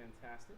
fantastic.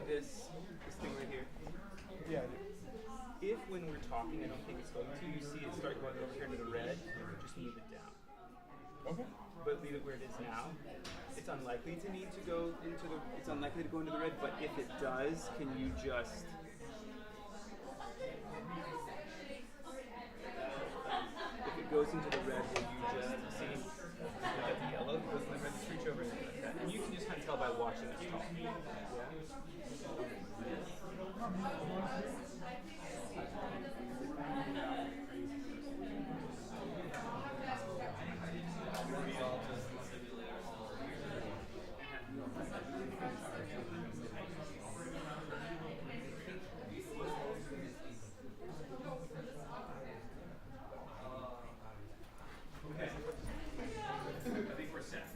This thing right here. Yeah. If when we're talking, I don't think it's going to, you see it start going over here to the red, just move it down. Okay. But leave it where it is now. It's unlikely to need to go into the. It's unlikely to go into the red. But if it does, can you just? If it goes into the red, will you just see? At the yellow, it goes in the red. Just reach over and do like that, and you can just kind of tell by watching us talk. Yeah. Okay. I think we're set.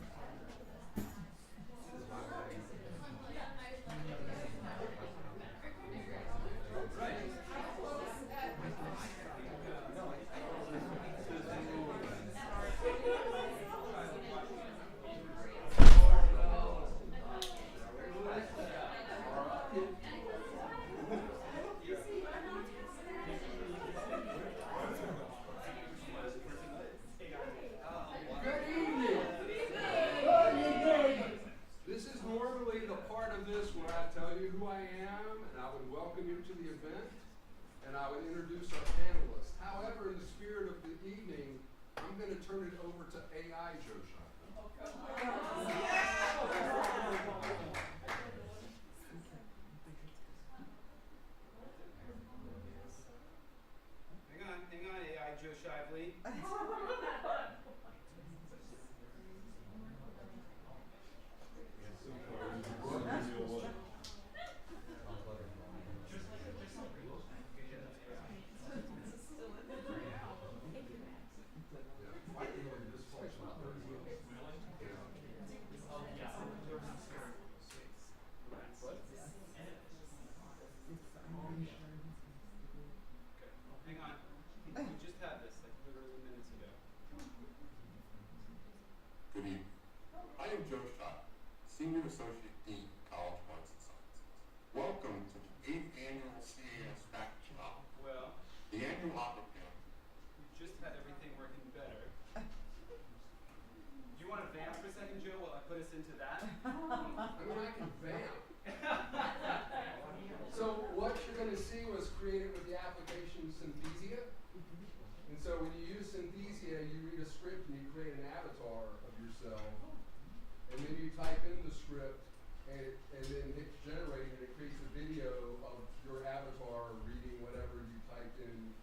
This is normally the part of this where I tell you who I am and I would welcome you to the event and I would introduce our panelists. However, in the spirit of the evening, I'm going to turn it over to AI Joe Hang on, AI Joe Shively. Hang on. We just had this like literally minutes ago. Good evening. I am Joe Schott, Senior Associate Dean, College of Arts and Sciences. Welcome to the 8th Annual CAS Faculty Hop. Well, The annual hop event. we just had everything working better. Do you want to vamp for a second, Joe, while I put us into that? I mean, I can vamp. So what you're going to see was created with the application Synthesia. And so when you use Synthesia, you read a script and you create an avatar of yourself. And then you type in the script and then hit generate and it creates a video of your avatar reading whatever you typed in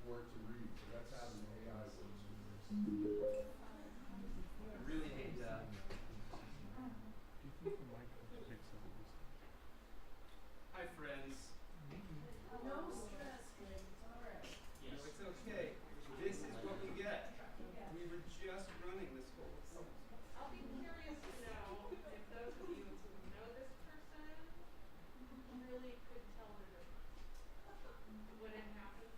for it to read. So that's how the AI works with this. I really hate that. Hi, friends. No stress, Greg. It's all right. No, it's okay. This is what we get. We were just running this whole. I'll be curious to know if those of you who know this person really could tell the difference when it happened.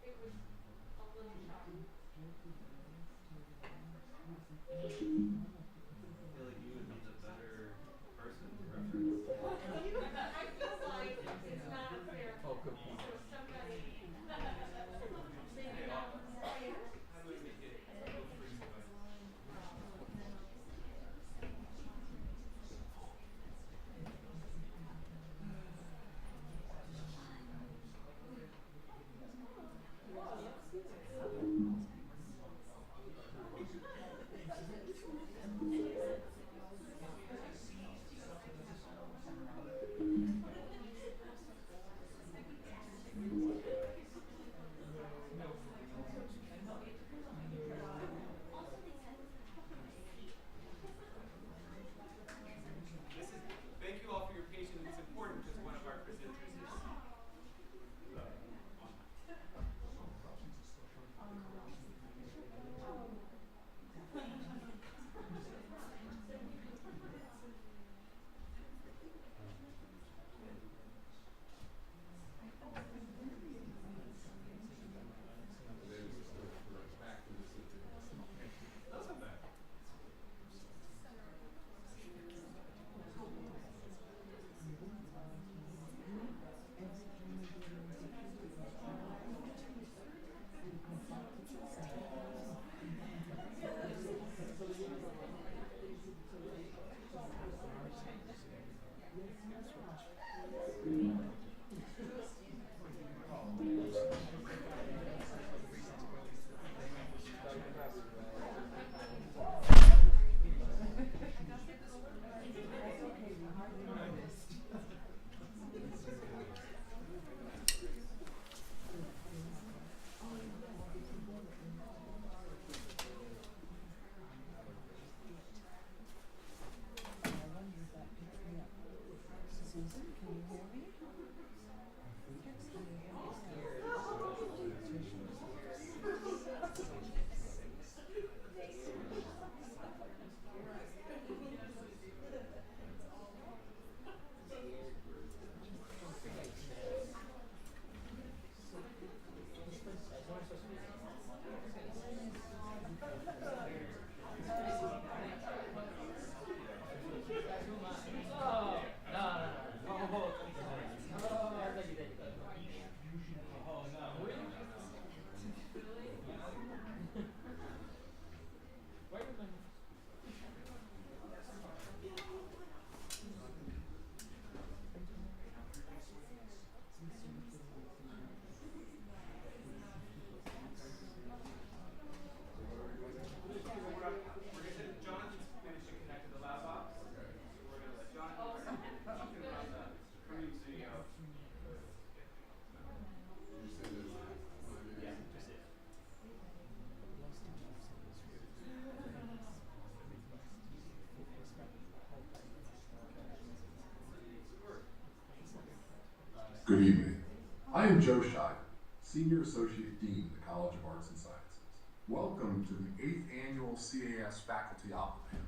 It was a little shocking. Good evening. I am Joe Shive, Senior Associate Dean of the College of Arts and Sciences. Welcome to the 8th Annual CAS Faculty Opera Panel.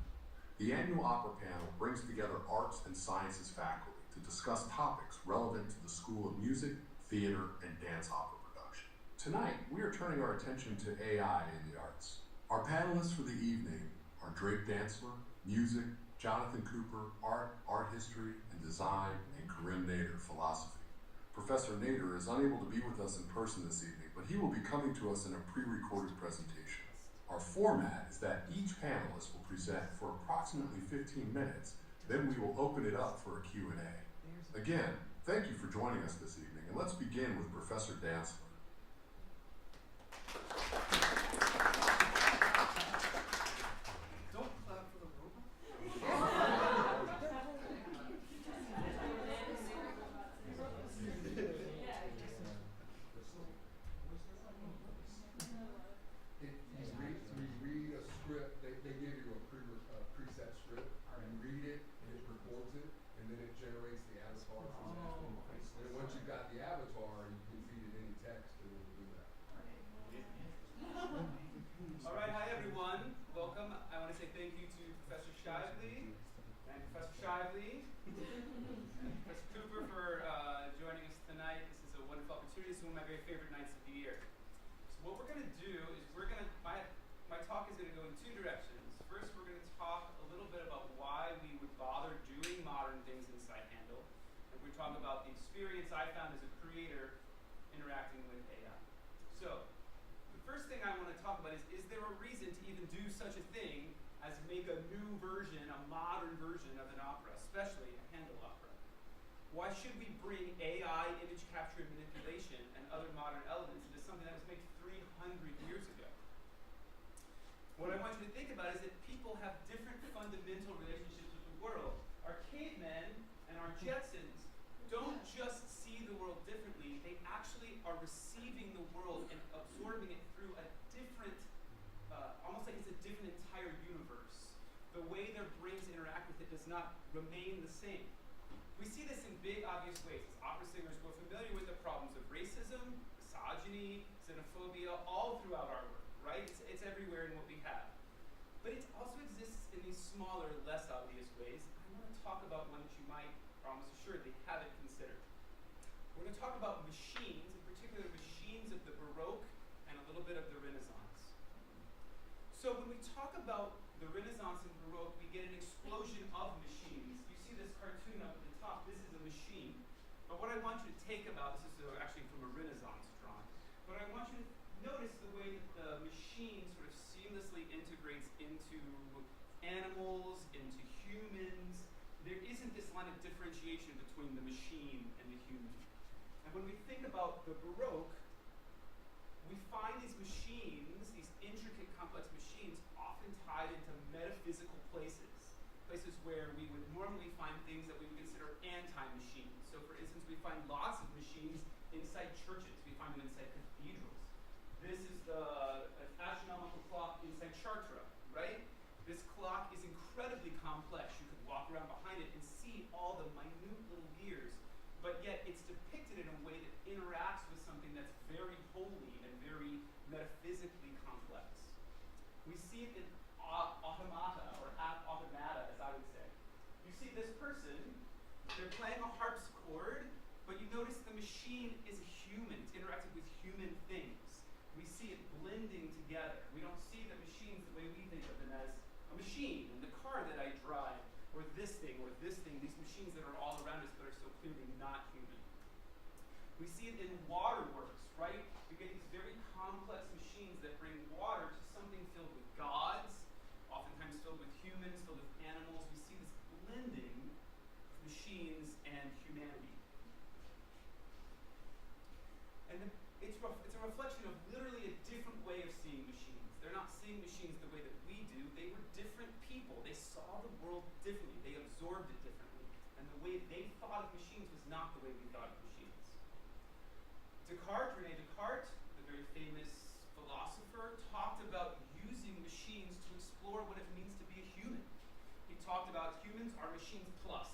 The annual opera panel brings together arts and sciences faculty to discuss topics relevant to the School of Music, Theater, and Dance Opera production. Tonight, we are turning our attention to AI in the arts. Our panelists for the evening are Drake Dantzler, Music, Jonathan Cooper, Art History and Design, and Corinne Nader, Philosophy. Professor Nader is unable to be with us in person this evening, but he will be coming to us in a pre-recorded presentation. Our format is that each panelist will present for approximately 15 minutes, then we will open it up for a Q&A. Again, thank you for joining us this evening, and let's begin with Professor Dantzler. Don't clap for the robot. You read a script, they give you a preset script, you read it, and it records it, and then it generates the avatar from that. And then once you've got the avatar, you can feed it any text, and it will do that. All right, hi everyone. Welcome. I want to say thank you to Professor Shively and Professor Shively and Professor Cooper for joining us tonight. This is a wonderful opportunity. This is one of my very favorite nights of the year. So what we're going to do is my talk is going to go in two directions. First, we're going to talk a little bit about why we would bother doing modern things inside Handle. And we're talking about the experience I found as a creator interacting with AI. So, the first thing I want to talk about is there a reason to even do such a thing as make a new version, a modern version of an opera, especially a Handel opera? Why should we bring AI, image capture and manipulation, and other modern elements into something that was made 300 years ago? What I want you to think about is that people have different fundamental relationships with the world. Our cavemen and our Jetsons don't just see the world differently, they actually are receiving the world and absorbing it through a different, almost like it's a different entire universe. The way their brains interact with it does not remain the same. We see this in big, obvious ways. As opera singers, we're familiar with the problems of racism, misogyny, xenophobia, all throughout our work, right? It's everywhere in what we have. But it also exists in these smaller, less obvious ways. I want to talk about one that you might, or almost assuredly, haven't considered. We're going to talk about machines, in particular machines of the Baroque and a little bit of the Renaissance. So when we talk about the Renaissance and Baroque, we get an explosion of machines. You see this cartoon up at the top. This is a machine. But what I want you to take about, this is actually from a Renaissance drawing, but I want you to notice the way that the machine sort of seamlessly integrates into animals, into humans. There isn't this line of differentiation between the machine and the human. And when we think about the Baroque, we find these machines, these intricate, complex machines, often tied into metaphysical places. Places where we would normally find things that we would consider anti-machines. So for instance, we find lots of machines inside churches. We find them inside cathedrals. This is the astronomical clock inside Chartres, right? This clock is incredibly complex. You could walk around behind it and see all the minute little gears, but yet it's depicted in a way that interacts with something that's very holy and very metaphysically complex. We see it in automata, or automata, as I would say. You see this person, they're playing a harpsichord, but you notice the machine is a human. It's interacting with human things. We see it blending together. We don't see the machines the way we think of them as a machine, and the car that I drive, or this thing, these machines that are all around us but are so clearly not human. We see it in waterworks, right? We get these very complex machines that bring water to something filled with gods, oftentimes filled with humans, filled with animals. We see this blending of machines and humanity. And it's a reflection of literally a different way of seeing machines. They're not seeing machines the way that we do. They were different people. They saw the world differently. They absorbed it differently. And the way they thought of machines was not the way we thought of machines. René Descartes, the very famous philosopher, talked about using machines to explore what it means to be a human. He talked about humans are machines plus.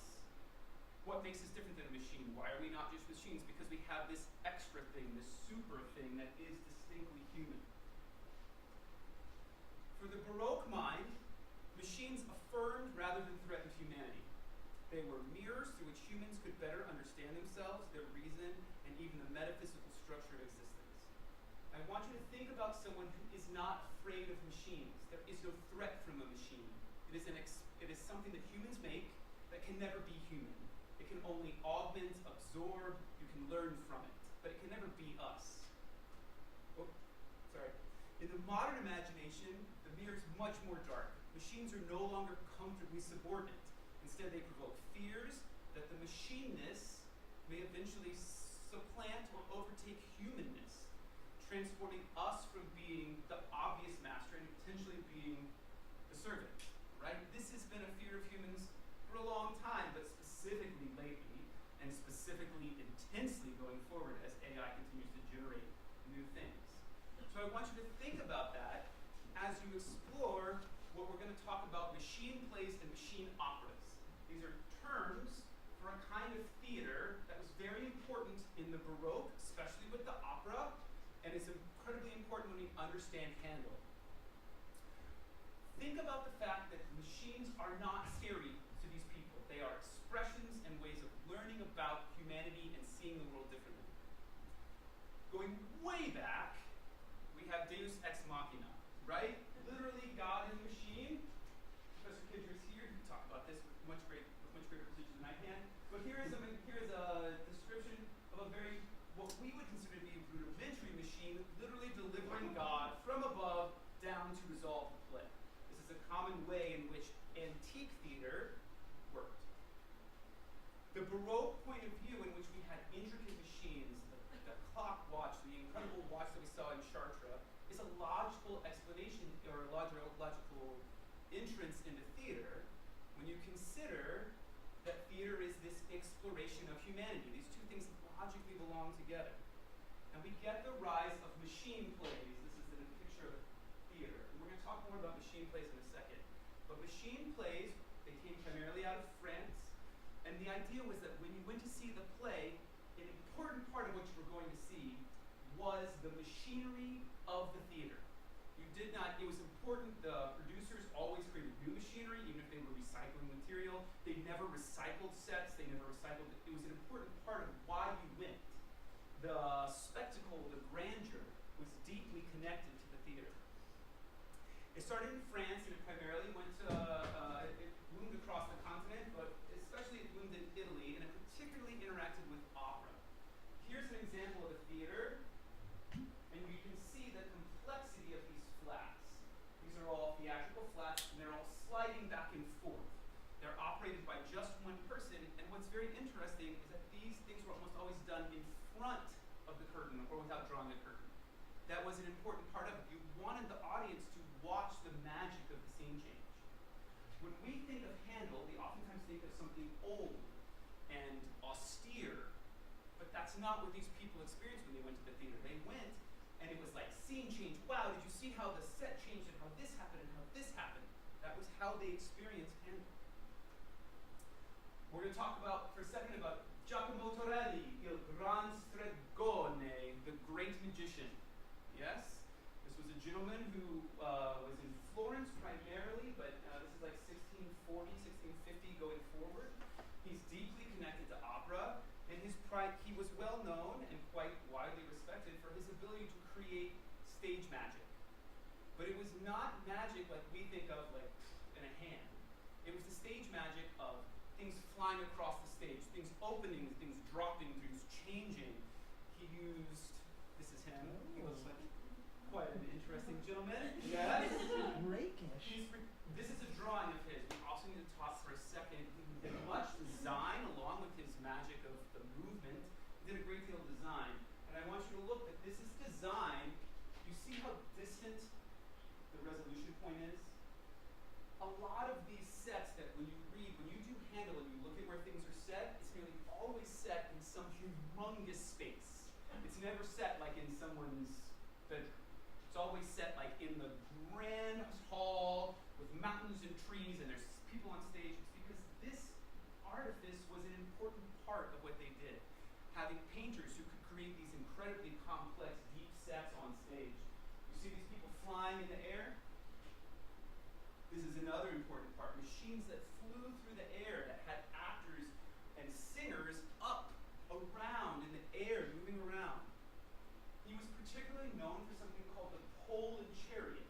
What makes us different than a machine? Why are we not just machines? Because we have this extra thing, this super thing that is distinctly human. For the Baroque mind, machines affirmed rather than threatened humanity. They were mirrors through which humans could better understand themselves, their reason, and even the metaphysical structure of existence. I want you to think about someone who is not afraid of machines. There is no threat from a machine. It is something that humans make that can never be human. It can only augment, absorb, you can learn from it, but it can never be us. Oh, sorry. In the modern imagination, the mirror is much more dark. Machines are no longer comfortably subordinate. Instead, they provoke fears that the machineness may eventually supplant or overtake humanness, transporting us from being the obvious master and potentially being the servant, right? This has been a fear of humans for a long time, but specifically lately, and specifically intensely going forward as AI continues to generate new things. So I want you to think about that as you explore what we're going to talk about: machine plays and machine operas. These are terms for a kind of theater that was very important in the Baroque, especially with the opera, and it's incredibly important when we understand Handel. Think about the fact that machines are not scary to these people. They are expressions and ways of learning about humanity and seeing the world differently. Going way back, we have Deus Ex Machina, right? Literally God in the machine. Professor Kidger's here. He can talk about this with much greater precision than I can. But here is a description of a very, what we would consider to be a rudimentary machine, literally delivering God from above down to resolve the play. This is a common way in which antique theater worked. The Baroque point of view, in which we had intricate machines, the clock watch, the incredible watch that we saw in Chartres, is a logical explanation or a logical entrance into theater when you consider that theater is this exploration of humanity. These two things logically belong together. And we get the rise of machine plays. This is in a picture of theater. And we're going to talk more about machine plays in a second. But machine plays, they came primarily out of France. And the idea was that when you went to see the play, an important part of what you were going to see was the machinery of the theater. You did not, it was important, the producers always created new machinery, even if they were recycling material. They never recycled sets, they never recycled it. It was an important part of why you went. The spectacle, the grandeur, was deeply connected to the theater. It started in France, and it primarily went to, it bloomed across the continent, but especially it bloomed in Italy, and it particularly interacted with opera. Here's an example of a theater, and you can see the complexity of these flats. These are all theatrical flats, and they're all sliding back and forth. They're operated by just one person, and what's very interesting is that these things were almost always done in front of the curtain or without drawing a curtain. That was an important part of it. You wanted the audience to watch the magic of the scene change. When we think of Handel, we oftentimes think of something old and austere, but that's not what these people experienced when they went to the theater. They went, and it was like scene change. Wow, did you see how the set changed and how this happened and how this happened? That was how they experienced Handel. We're going to talk about, for a second, about Giacomo Torelli, Il Gran Stregone, the great magician. Yes? This was a gentleman who was in Florence primarily, but this is like 1640, 1650 going forward. He's deeply connected to opera, and he was well known and quite widely respected for his ability to create stage magic. But it was not magic like we think of, like in a hand. It was the stage magic of things flying across the stage, things opening, things dropping, things changing. He used, this is him, he looks like quite an interesting gentleman. Yes? Rakish. This is a drawing of his. We also need to talk for a second. He did much design along with his magic of the movement. He did a great deal of design. And I want you to look that this is design. You see how distant the resolution point is? A lot of these sets that when you read, when you do Handel and you look at where things are set, it's nearly always set in some humongous space. It's never set like in someone's bedroom. It's always set like in the grand hall with mountains and trees and there's people on stage. It's because this artifice was an important flying in the air? This is another important part. Machines that flew through the air, that had actors and singers up, around, in the air, moving around. He was particularly known for something called the pole and chariot,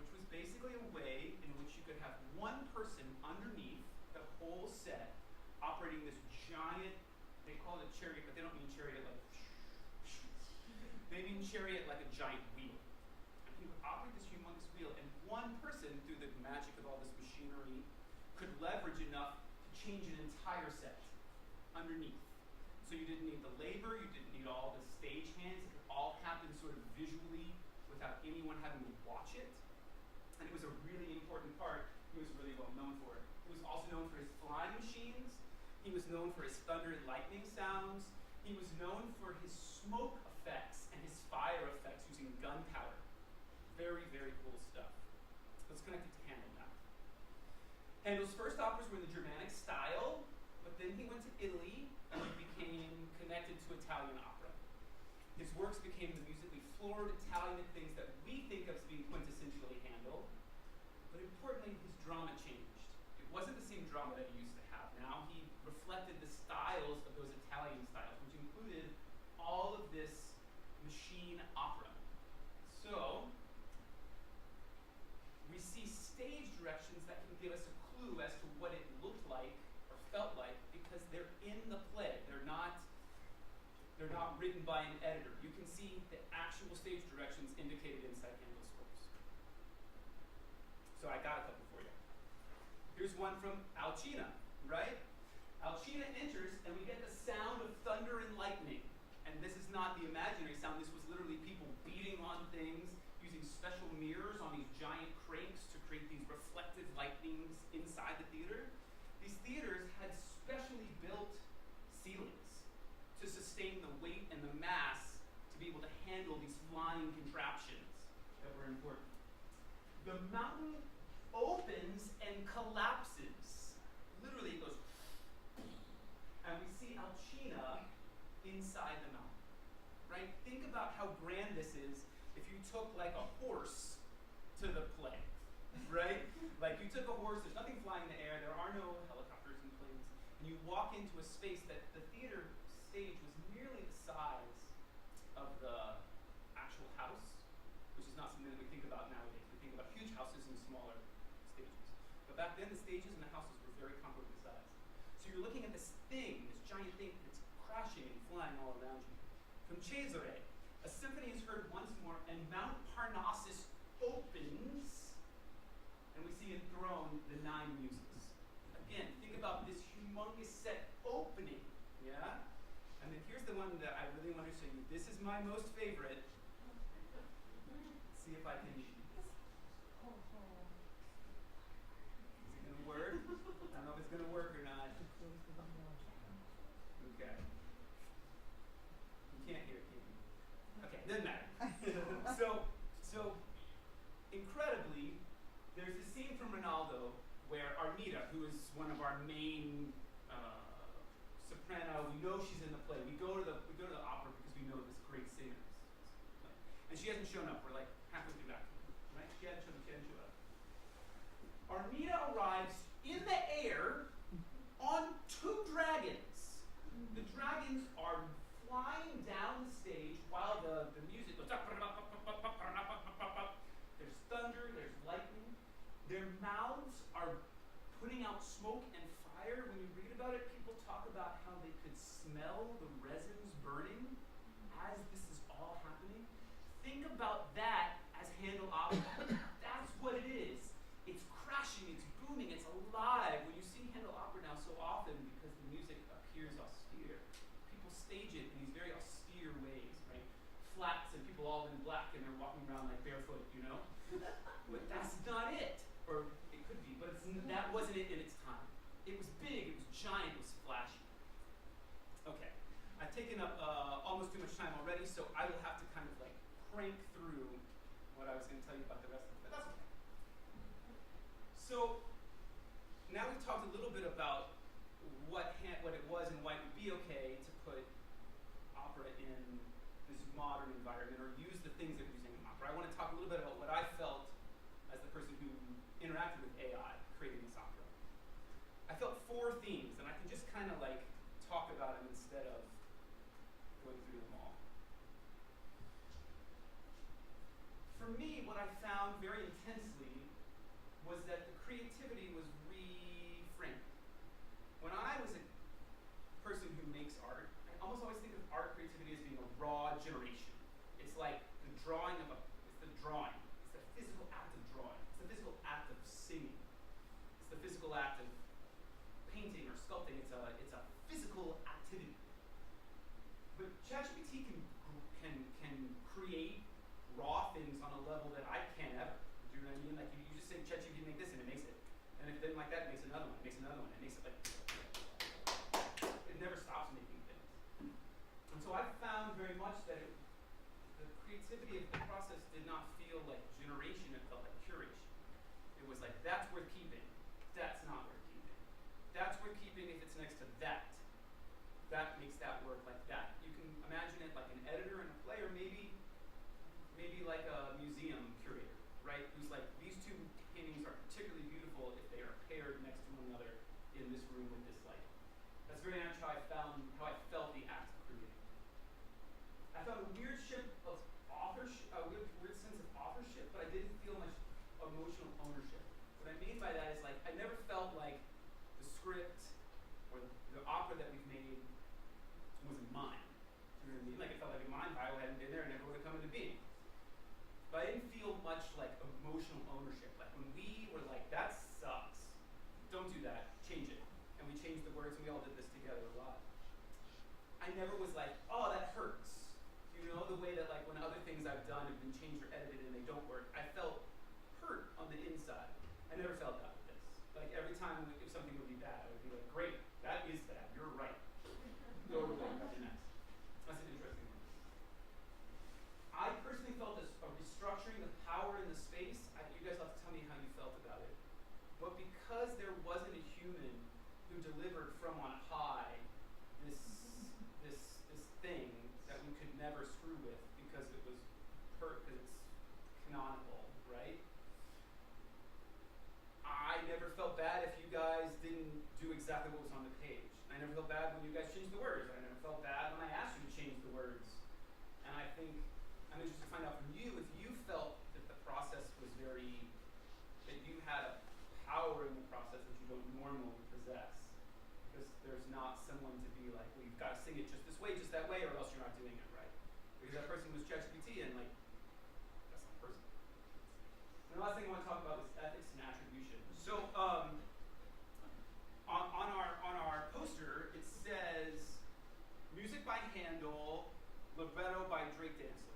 which was basically a way in which you could have one person underneath the whole set operating this giant, they call it a chariot, but they don't mean chariot like they mean chariot like a giant wheel. And he would operate this humongous wheel, and one person, through the magic of all this machinery, could leverage enough to change an entire set underneath. So you didn't need the labor, you didn't need all the stage hands, it could all happen sort of visually without anyone having to watch it. And it was a really important part. He was really well known for it. He was also known for his flying machines. He was known for his thunder and lightning sounds. He was known for his smoke effects and his fire effects using gunpowder. Very, very cool stuff. Let's connect it to Handel now. Handel's first operas were in the Germanic style, but then he went to Italy and he became connected to Italian opera. His works became the musically florid Italian things that we think of as being quintessentially Handel, but importantly, his drama changed. It wasn't the same drama that he used to have. Now he reflected the styles of those Italian styles, which included all of this machine opera. So, we see stage directions that can give us a clue as to what it looked like or felt like because they're in the play. They're not written by an editor. You can see the actual stage directions indicated inside Handel's scores. So I got a couple for you. Here's one from Alcina, right? Alcina enters and we get the sound of thunder and lightning. And this is not the imaginary sound, this was literally people beating on things, using special mirrors on these giant cranks to create these reflective lightnings inside the theater. These theaters had specially built ceilings to sustain the weight and the mass to be able to handle these flying contraptions that were important. The mountain opens and collapses. Literally it goes, and we see Alcina inside the mountain, right? Think about how grand this is if you took like a horse to the play, right? Like you took a horse, there's nothing flying in the air, there are no helicopters and planes, and you walk into a space that the theater stage was nearly the size of the actual house, which is not something that we think about nowadays. We think about huge houses and smaller stages. But back then the stages and the houses were very comparably sized. So you're looking at this thing, this giant thing, that's crashing and flying all around you. From Cesare, a symphony is heard once more, and Mount Parnassus opens, and we see enthroned the 9 muses. Again, think about this humongous set opening, yeah? And then here's the one that I really want to show you. This is my most favorite. Let's see if I can. Is it going to work? I don't know if it's going to work or not. Okay. You can't hear it, can you? Okay, doesn't matter. so incredibly, there's a scene from Rinaldo where Armida, who is one of our main soprano, we know she's in the play. We go to the opera because we know this great singer. And she hasn't shown up. We're like halfway through that, right? She hasn't shown up. Armida arrives in the air on 2 dragons. The dragons are flying down the stage while the music goes up. There's thunder, there's lightning. Their mouths are putting out smoke and fire. When you read about it, people talk about how they could smell the resins burning as this is all happening. Think about that as Handel opera. That's what it is. It's crashing, it's booming, it's alive. When you see Handel opera now so often, because the music appears austere, people stage it in these very austere ways, right? Flats and people all in black and they're walking around like barefoot, you know? But that's not it. Or it could be, but that wasn't it in its time. It was big, it was giant, it was flashy. Okay, I've taken up almost too much time already, so I will have to kind of like crank through what I was going to tell you about the rest of it, but that's okay. So now we've talked a little bit about what it was and why it would be okay to put opera in this modern environment or use the things that we're using in opera. I want to talk a little bit about what I felt as the person who interacted with AI creating this opera. I felt 4 themes, and I can just kind of like talk about them instead of going through them all. For me, what I found very intensely was that the creativity was reframed. When I was a person who makes art, I almost always think of art creativity as being a raw generation. It's like the drawing of it's the drawing. It's the physical act of drawing. It's the physical act of singing. It's the physical act of painting or sculpting. It's a physical activity. But ChatGPT can create raw things on a level that I can't ever. Do you know what I mean? Like you just say ChatGPT make this and it makes it. And if it didn't like that, it makes another one. It makes another one. It makes it like it never stops making things. And so I found very much that the creativity of the process did not feel like generation, it felt like curation. It was like, that's worth keeping. That's not worth keeping. That's worth keeping if it's next to that. That makes that work like that. You can imagine it like an editor and a player, maybe like a museum curator, right? Who's like, these 2 paintings are particularly beautiful if they are paired next to one another in this room with this light. That's very much how I felt the act of creating. I found a weird sense of authorship, but I didn't feel much emotional ownership. What I mean by that is like, I never felt like the script or the opera that we've made wasn't mine. You know what I mean? Like it felt like mine, if I hadn't been there, it never would have come into being. But I didn't feel much like emotional ownership. Like when we were like, that sucks, don't do that, change it. And we changed the words and we all did this together a lot. I never was like, oh, that hurts. You know, the way that like when other things I've done have been changed or edited and they don't work, I felt hurt on the inside. I never felt that with this. Like every time if something would be bad, I would be like, great, that is bad, you're right. Go over there, that's next. That's an interesting one. I personally felt a restructuring the power in the space. You guys have to tell me how you felt about it. But because there wasn't a human who delivered from on high this thing that we could never screw with because it's canonical, right? I never felt bad if you guys didn't do exactly what was on the page. I never felt bad when you guys changed the words. I never felt bad when I asked you to change the words. And I think I'm interested to find out from you if you felt that the process was that you had a power in the process that you don't normally possess. Because there's not someone to be like, well, you've got to sing it just this way, just that way, or else you're not doing it right. Because that person was ChatGPT and like, that's not a person. And the last thing I want to talk about is ethics and attribution. So on our poster, it says music by Handel, libretto by Drake Dancer.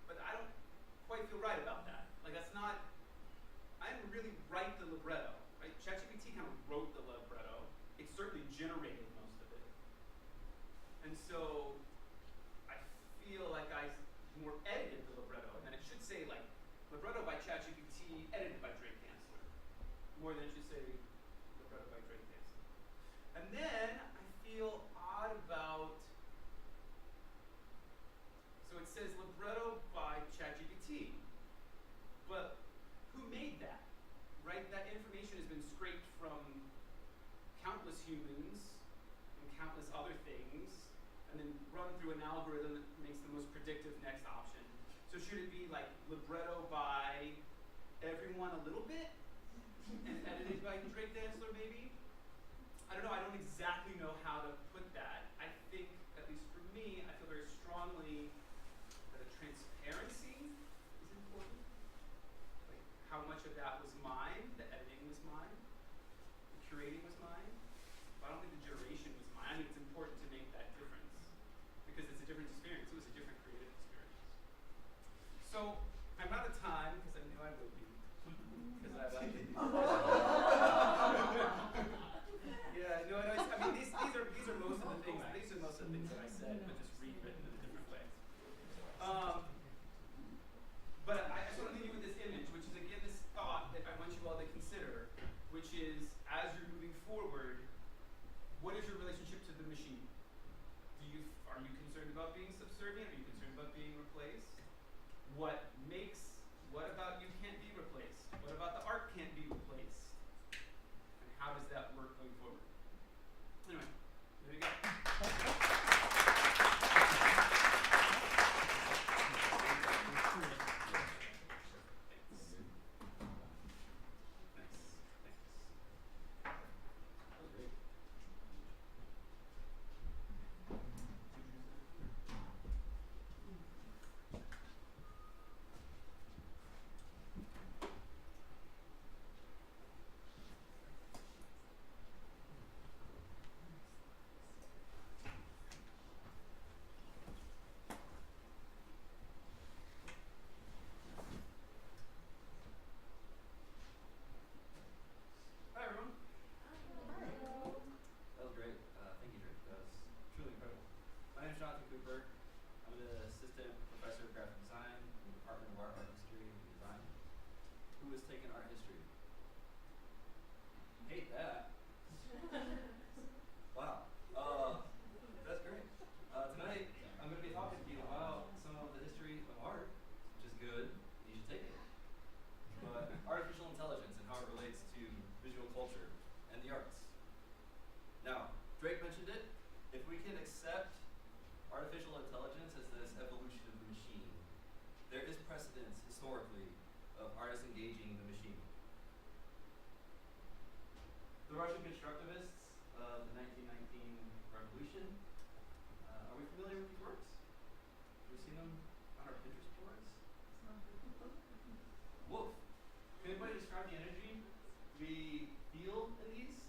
But I don't quite feel right about that. Like that's not, I didn't really write the libretto, right? ChatGPT kind of wrote the libretto. It certainly generated most of it. And so I feel like I more edited the libretto, and then it should say like libretto by ChatGPT, edited by Drake Dancer, more than it should say libretto by Drake Dancer. And then I feel odd about, so it says libretto by ChatGPT, but who made that, right? That information has been scraped from countless humans and countless other things, and then run through an algorithm that makes the most predictive next option. So should it be like libretto by everyone a little bit, and edited by Drake Dancer maybe? I don't know, I don't exactly know how to put that. I think, at least for me, I feel very strongly that a transparency is important. Like how much of that was mine, the editing was mine, the curating was mine. But I don't think the generation was mine. I think it's important to make that difference because it's a different experience. It was a different creative experience. So I'm out of time because I knew I would be. Because I like it. Yeah, no, I mean these are most of the things. These are most of the things that I said, but just rewritten in a different way. But I just want to leave you with this image, which is again this thought that I want you all to consider, which is as you're moving forward, what is your relationship to the machine? Are you concerned about being subservient? Are you concerned replaced? What about you can't be replaced? What about the art can't be replaced? And how does that work going forward? Anyway, there you go. Hi everyone. That was great. Thank you, Drake. That was truly incredible. My name is Jonathan Cooper. I'm an assistant professor of graphic design in the Department of Art History, and Design. Who has taken art history? Hate that. Wow. That's great. Tonight, I'm going to be talking to you about some of the history of art, which is good. You should take it. But artificial intelligence and how it relates to visual culture and the arts. Now, Drake mentioned it. If we can accept artificial intelligence as this evolution of the machine, there is precedence historically of artists engaging the machine. The Russian constructivists of the 1919 revolution. Are we familiar with these works? Have we seen them on our Pinterest boards? Wolf. Can anybody describe the energy we feel in these?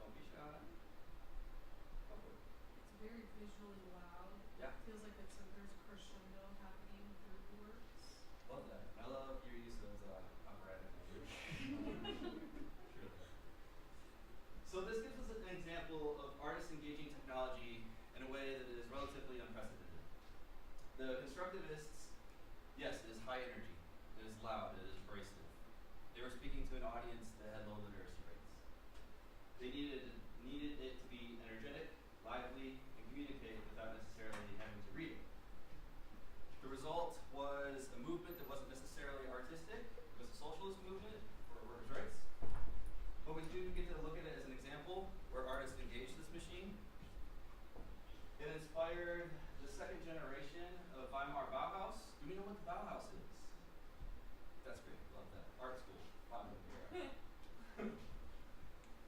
Don't be shy. Go for it. It's very visually loud. Yeah. It feels like there's a crescendo happening through the works. Love that. I love your use of operatic language. Truly. So this gives us an example of artists engaging technology in a way that is relatively unprecedented. The constructivists, yes, it is high energy, it is loud, it is abrasive. They were speaking to an audience that had low literacy rates. They needed it to be energetic, lively, and communicate without necessarily having to read it. The result was a movement that wasn't necessarily artistic. It was a socialist movement for workers' rights. But we do get to look at it as an example where artists engaged this machine. It inspired the second generation of Weimar Bauhaus. Do we know what the Bauhaus is? That's great. Love that. Art school.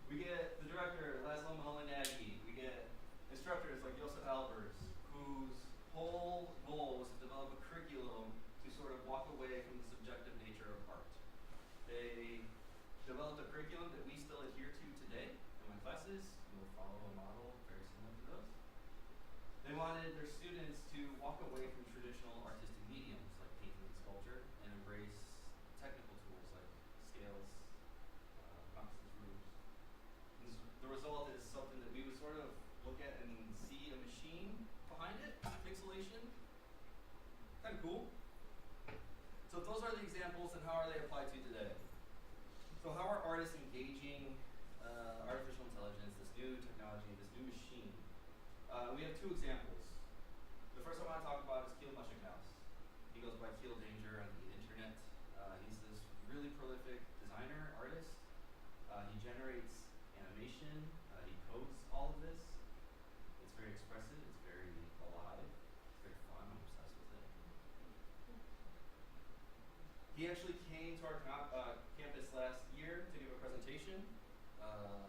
We get the director, Laszlo Moholy-Nagy. We get instructors like Josef Albers, whose whole goal was to develop a curriculum to sort of walk away from the subjective nature of art. They developed a curriculum that we still adhere to today in my classes. We'll follow a model very similar to those. They wanted their students to walk away from traditional artistic mediums like painting and sculpture and embrace technical tools like scales, compasses, rulers. The result is something that we would sort of look at and see a machine behind it, pixelation. Kind of cool. So those are the examples, and how are they applied to today? So how are artists engaging artificial intelligence, this new technology, this new machine? We have two examples. The first I want to talk about is Kiel Muschekhaus. He goes by Kiel Danger on the internet. He's this really prolific designer, artist. He generates animation. He codes all of this. It's very expressive. It's very alive. It's very fun. I'm obsessed with it. He actually came to our campus last year to give a presentation.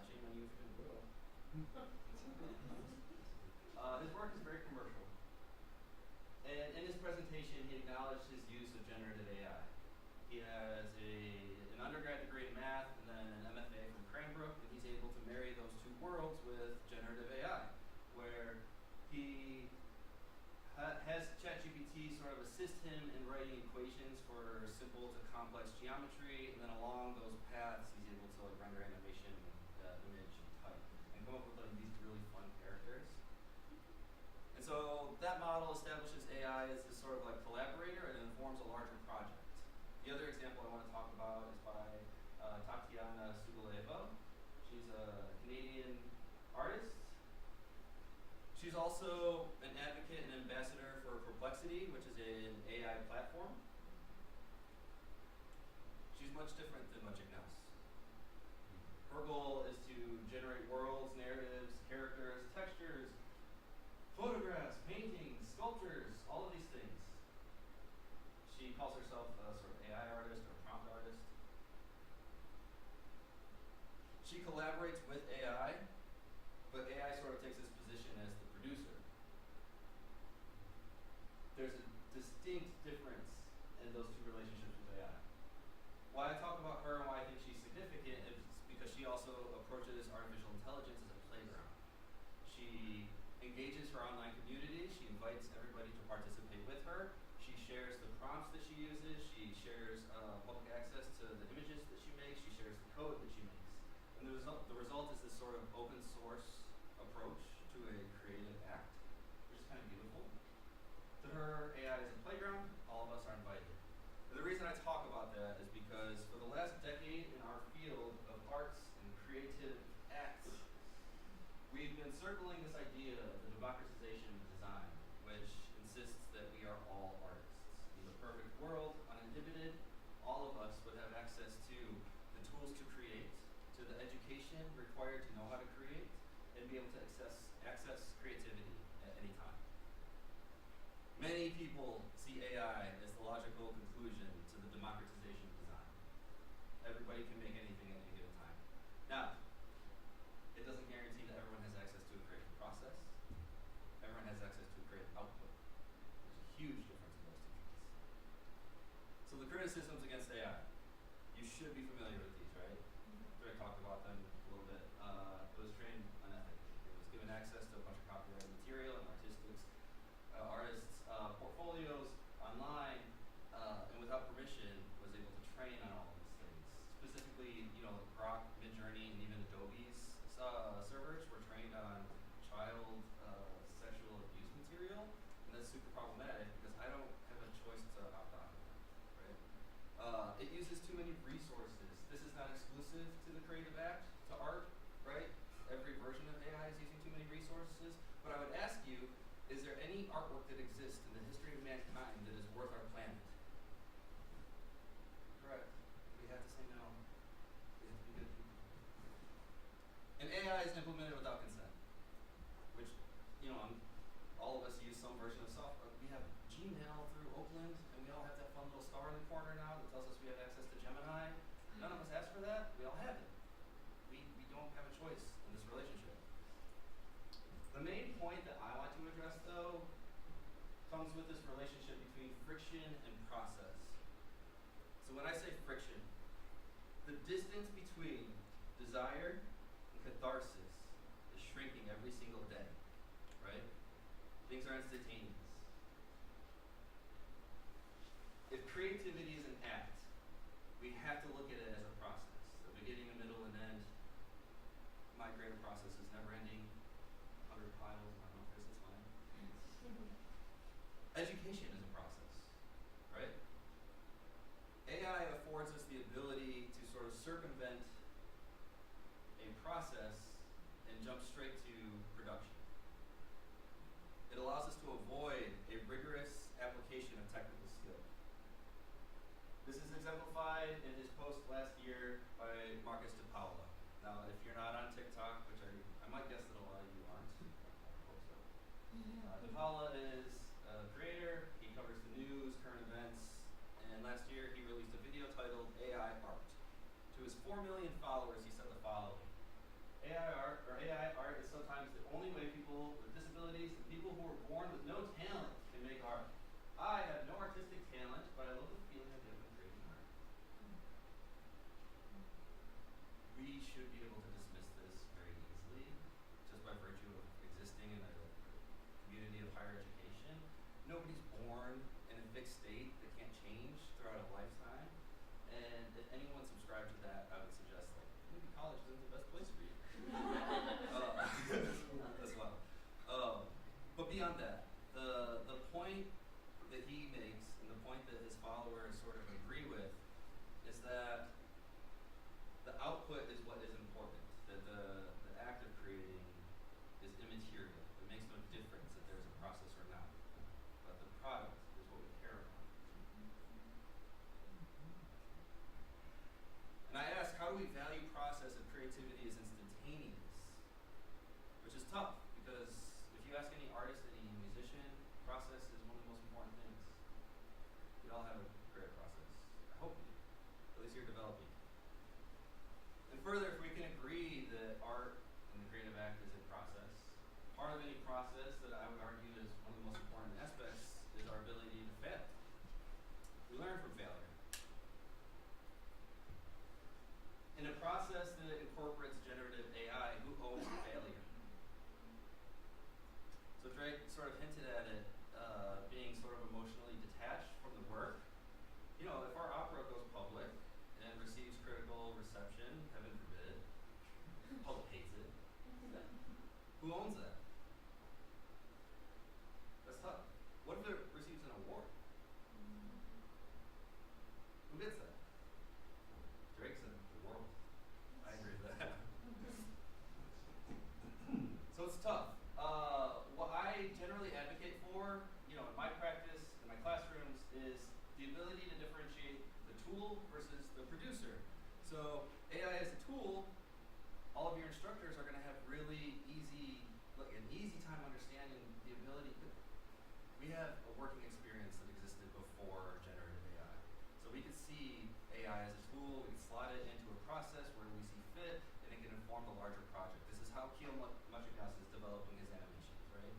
Shame on you if you didn't go. His work is very commercial. And in his presentation, he acknowledged his use of generative AI. He has an undergrad degree in math and then an MFA from Cranbrook, and he's able to marry those two worlds with generative AI, where he has ChatGPT sort of assist him in writing equations for simple to complex geometry, and then along those paths, he's able to render animation, image, and type, and come up with these really fun characters. And so that model establishes AI as this sort of collaborator and informs a larger project. The other example I want to talk about is by Tatiana Suguleva. She's a Canadian artist. She's also an advocate and ambassador for Perplexity, which is an AI platform. She's much different than much Ignace. Her goal is to generate worlds, narratives, characters, textures, photographs, paintings, sculptures, all of these things. She calls herself a sort of AI artist or prompt artist. She collaborates with AI, but AI sort of takes this position as the producer. There's a distinct difference in those two relationships with AI. Why I talk about her and why I think she's significant is because she also approaches artificial intelligence as a playground. She engages her online community. She invites everybody to participate with her. She shares the prompts that she uses. She shares public access to the images that she makes. She shares the code that she makes. And the result is this sort of open source approach to a creative act, which is kind of beautiful. To her, AI is a playground. All of us are invited. And the reason I talk about that is because for the last decade in our field of arts and creative acts, we've been circling this idea of the democratization of design, which insists that we are all artists. In the perfect world, uninhibited, all of us would have access to the tools to create, to the education required to know how to create, and be able to access creativity at any time. Many people see AI as the logical conclusion to the democratization of design. Everybody can make anything at any given time. Now, it doesn't guarantee that everyone has access to a creative process. Everyone has access to a creative output. There's a huge difference in those two things. So the criticisms against AI, you should be familiar with these, right? Greg talked about them a little bit. It was trained unethically. It was given access to a bunch of copyrighted material and artists' portfolios online, and without permission was able to train on all of these things. Specifically, Grok, Midjourney, and even Adobe's servers were trained on child sexual abuse material, and that's super problematic because I don't have a choice to opt out of that, right? It uses too many resources. This is not exclusive to the creative act, to art, right? Every version of AI is using too many resources. But I would ask you, is there any artwork that exists in the history of mankind that is worth our planet? Correct. We have to say no. We have to be good people. And AI is implemented without consent, which, all of us use some version of software. We have Gmail through Oakland, and we all have that fun little star in the corner now that tells us we have access to Gemini. None of us asked for that. We all have it. We don't have a choice in this relationship. The main point that I want to address, though, comes with this relationship between friction and process. So when I say friction, the distance between desire and catharsis is shrinking every single day, right? Things are instantaneous. If creativity is an act, we have to look at it as a process, a beginning, a middle, and end. My creative process is never ending. 100 piles in my office is fine. Education is a process, right? AI affords us the ability to sort of circumvent a process and jump straight to production. It allows us to avoid a rigorous application of technical skill. This is exemplified in his post last year by Marcus de Paula. Now, if you're not on TikTok, which I might guess that a lot of you aren't, I hope so. De Paula is a creator. He covers the news, current events, and last year he released a video titled AI Art. To his 4 million followers, he said the following: AI art is sometimes the only way people with disabilities and people who are born with no talent can make art. I have no artistic talent, but I love the feeling I get when creating art. We should be able to dismiss this very easily, just by virtue of existing in a community of higher education. Nobody's born in a fixed state that can't change throughout a lifetime. And if anyone subscribed to that, I would suggest maybe college isn't the best place for you. As well. But beyond that, the point that he makes and the point that his followers sort of agree with is that the output is what is important, that the act of creating is immaterial. It makes no difference if there's a process or not. But the product is what we care about. And I ask, how do we value process if creativity is instantaneous? Which is tough, because if you ask any artist, any musician, process is one of the most important things. We all have a creative process. I hope we do. At least you're developing. And further, if we can agree that art and the creative act is a process, part of any process that I would argue is one of the most important aspects is our ability to fail. We learn from failure. In a process that incorporates generative AI, who owns the failure? So Drake sort of hinted at it being sort of emotionally detached from the work. You know, if our opera goes public and receives critical reception, heaven forbid, the public hates it, who owns that? That's tough. What if it receives an award? Who gets that? Drake said the world. I agree with that. So it's tough. What I generally advocate for, you know, in my practice, in my classrooms, is the ability to differentiate the tool versus the producer. So AI as a tool, all of your instructors are going to have really an easy time understanding the ability. We have a working experience that existed before generative AI. So we could see AI as a tool, we can slot it into a process where we see fit, and it can inform the larger project. This is how Keel Muchigas is developing his animations, right?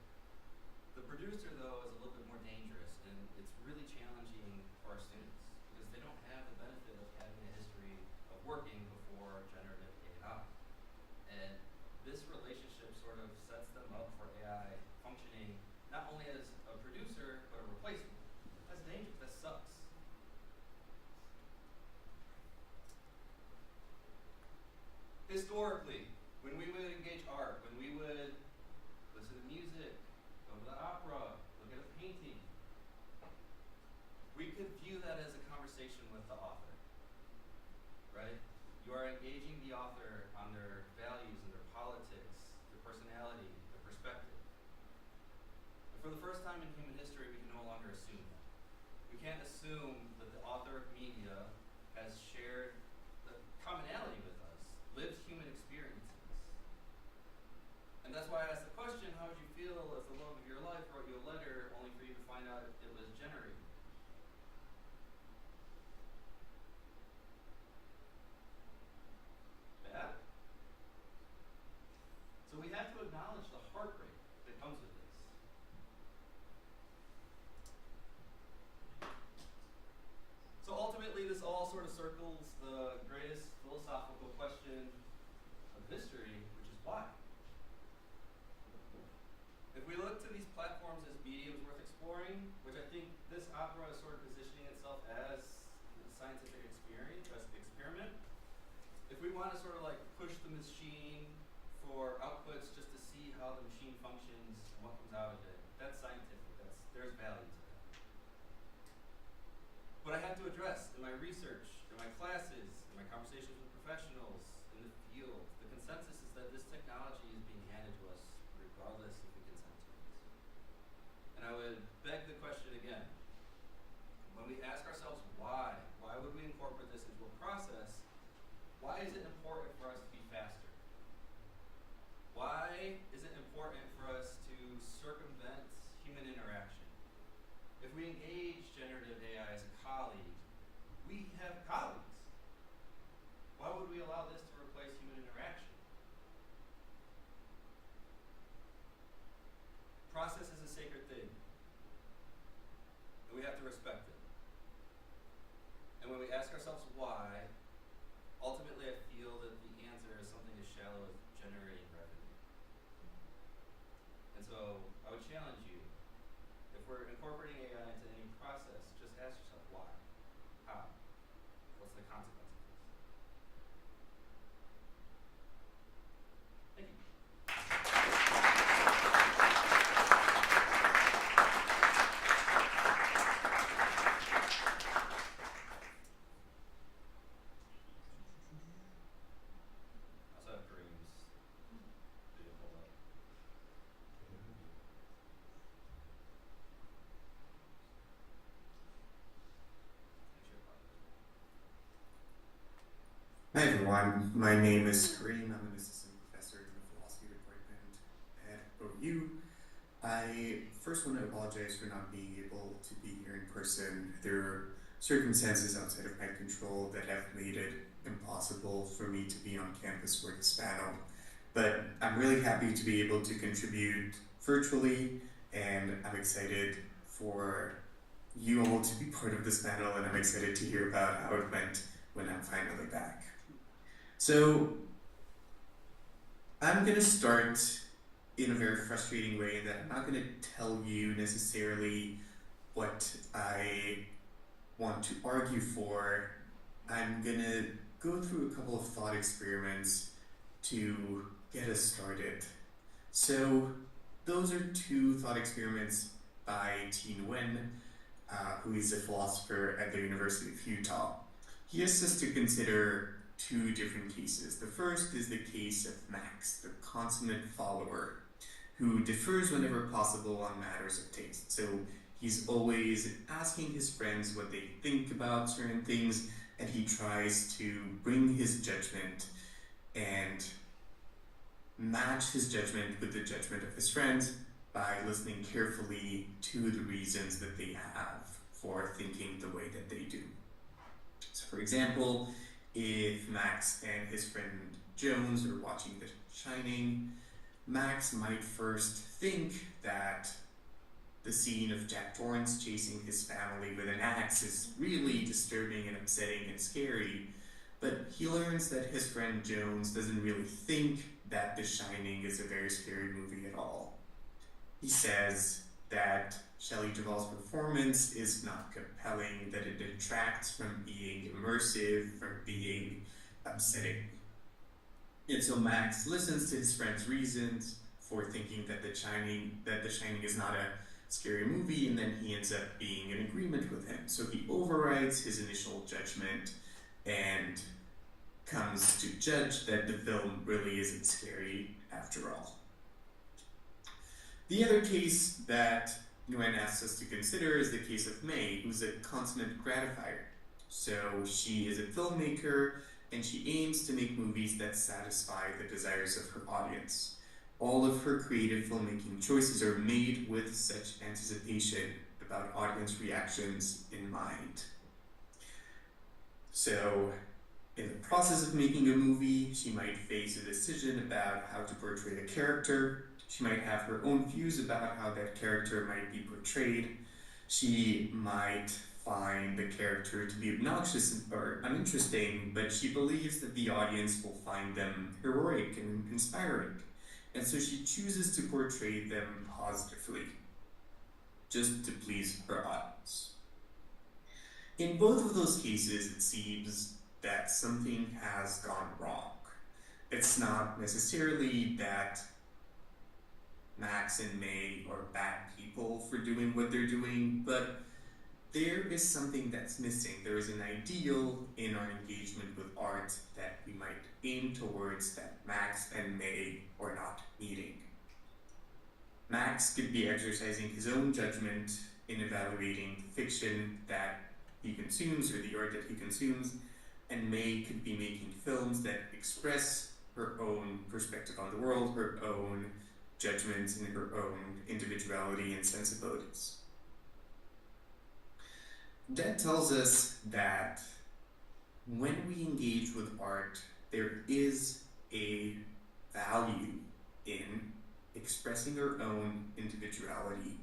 The producer, though, is a little bit more dangerous, and it's really challenging for our students because they don't have the benefit of having a history of working before generative AI. And this relationship sort of sets them up for AI functioning not only as a producer, but a replacement. That's dangerous, that sucks. Historically, when we would engage art, when we would listen to music, go to the opera, look at a painting, we could view that as a conversation with the author, right? You are engaging the author on their values and their politics, their personality, their perspective. And for the first time in human history, we can no longer assume that. We can't assume that the author of media has shared the commonality with us, lived human experiences. And that's why I asked the question, how would you feel if the love of your life wrote you a letter only for you to find out it was generated? Bad. So we have to acknowledge the heartbreak that comes with this. So ultimately, this all sort of circles the greatest philosophical question of history, which is why? If we look to these platforms as mediums worth exploring, which I think this opera is sort of positioning itself as a scientific experiment, if we want to sort of like push the machine for outputs just to see how the machine functions and what comes out of it, that's scientific. There's value to that. But I have to address in my research, in my classes, in my conversations with professionals in the field, the consensus is that this technology is being handed to us regardless if we consent to it. And I would beg the question again, when we ask ourselves why would we incorporate this into a process, why is it important for us to be faster? Why is it important for us to circumvent human interaction? If we engage generative AI as a colleague, we have colleagues. Why would we allow this to replace human interaction? Process is a sacred thing, and we have to respect it. And when we ask ourselves why, ultimately I feel that the answer is something as shallow as generating revenue. And so I would challenge you, if we're incorporating AI into any process, just ask yourself why, how, what's the consequence of this? Thank you. everyone. My name is Kareem. I'm an assistant professor in the philosophy department at OU. I first want to apologize for not being able to be here in person. There are circumstances outside of my control that have made it impossible for me to be on campus for this panel. But I'm really happy to be able to contribute virtually, and I'm excited for you all to be part of this panel, and I'm excited to hear about how it went when I'm finally back. So I'm gonna start in a very frustrating way in that I'm not gonna tell you necessarily what I want to argue for. I'm gonna go through a couple of thought experiments to get us started. So those are two thought experiments by Tien Nguyen, who is a philosopher at the University of Utah. He asks us to consider two different cases. The first is the case of Max, the consummate follower, who differs whenever possible on matters of taste. So he's always asking his friends what they think about certain things, and he tries to bring his judgment and match his judgment with the judgment of his friends by listening carefully to the reasons that they have for thinking the way that they do. So for example, if Max and his friend Jones are watching The Shining, Max might first think that the scene of Jack Torrance chasing his family with an axe is really disturbing and upsetting and scary, but he learns that his friend Jones doesn't really think that The Shining is a very scary movie at all. He says that Shelley Duvall's performance is not compelling, that it detracts from being immersive, from being upsetting. And so Max listens to his friend's reasons for thinking that The Shining is not a scary movie, and then he ends up being in agreement with him. So he overrides his initial judgment and comes to judge that the film really isn't scary after all. The other case that Nguyen asks us to consider is the case of May, who's a consummate gratifier. So she is a filmmaker, and she aims to make movies that satisfy the desires of her audience. All of her creative filmmaking choices are made with such anticipation about audience reactions in mind. So in the process of making a movie, she might face a decision about how to portray a character. She might have her own views about how that character might be portrayed. She might find the character to be obnoxious or uninteresting, but she believes that the audience will find them heroic and inspiring. And so she chooses to portray them positively, just to please her audience. In both of those cases, it seems that something has gone wrong. It's not necessarily that Max and May are bad people for doing what they're doing, but there is something that's missing. There is an ideal in our engagement with art that we might aim towards that Max and May are not meeting. Max could be exercising his own judgment in evaluating the fiction that he consumes or the art that he consumes, and May could be making films that express her own perspective on the world, her own judgments, and her own individuality and sensibilities. That tells us that when we engage with art, there is a value in expressing our own individuality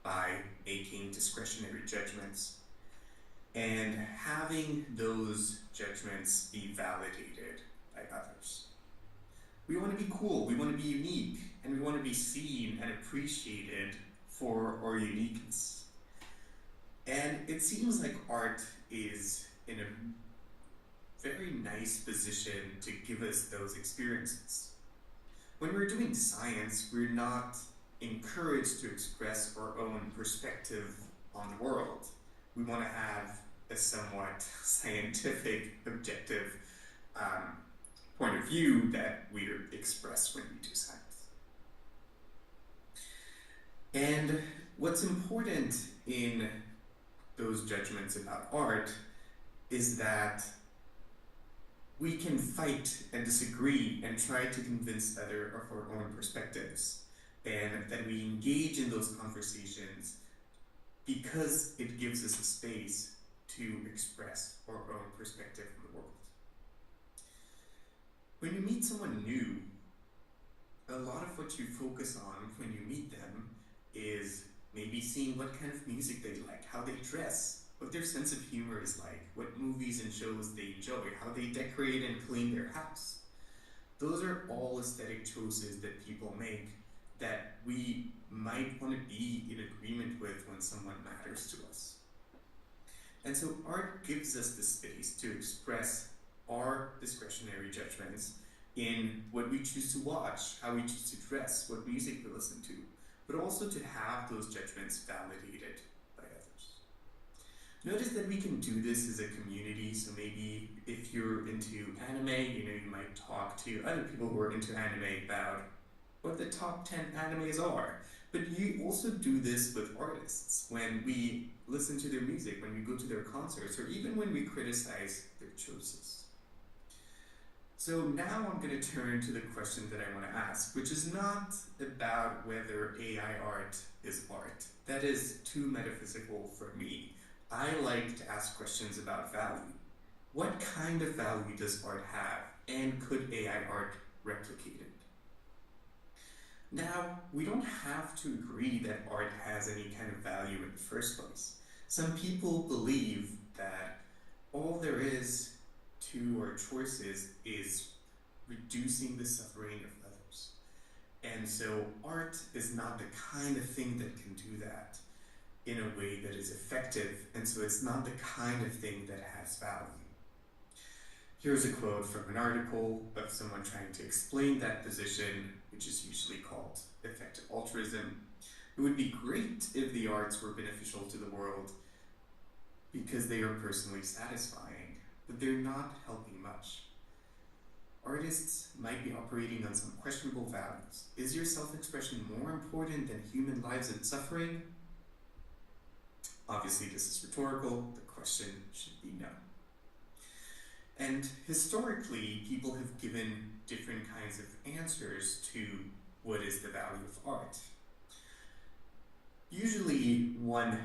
by making discretionary judgments and having those judgments be validated by others. We want to be cool, we want to be unique, and we want to be seen and appreciated for our uniqueness. And it seems like art is in a very nice position to give us those experiences. When we're doing science, we're not encouraged to express our own perspective on the world. We want to have a somewhat scientific, objective point of view that we express when we do science. And what's important in those judgments about art is that we can fight and disagree and try to convince other of our own perspectives, and that we engage in those conversations because it gives us a space to express our own perspective on the world. When you meet someone new, a lot of what you focus on when you meet them is maybe seeing what kind of music they like, how they dress, what their sense of humor is like, what movies and shows they enjoy, how they decorate and clean their house. Those are all aesthetic choices that people make that we might want to be in agreement with when someone matters to us. And so art gives us the space to express our discretionary judgments in what we choose to watch, how we choose to dress, what music we listen to, but also to have those judgments validated by others. Notice that we can do this as a community, so maybe if you're into anime, you might talk to other people who are into anime about what the top 10 animes are. But you also do this with artists when we listen to their music, when we go to their concerts, or even when we criticize their choices. So now I'm going to turn to the question that I want to ask, which is not about whether AI art is art. That is too metaphysical for me. I like to ask questions about value. What kind of value does art have, and could AI art replicate it? Now, we don't have to agree that art has any kind of value in the first place. Some people believe that all there is to our choices is reducing the suffering of others. And so art is not the kind of thing that can do that in a way that is effective, and so it's not the kind of thing that has value. Here's a quote from an article of someone trying to explain that position, which is usually called effective altruism. It would be great if the arts were beneficial to the world because they are personally satisfying, but they're not helping much. Artists might be operating on some questionable values. Is your self-expression more important than human lives and suffering? Obviously, this is rhetorical. The question should be no. And historically, people have given different kinds of answers to what is the value of art. Usually, one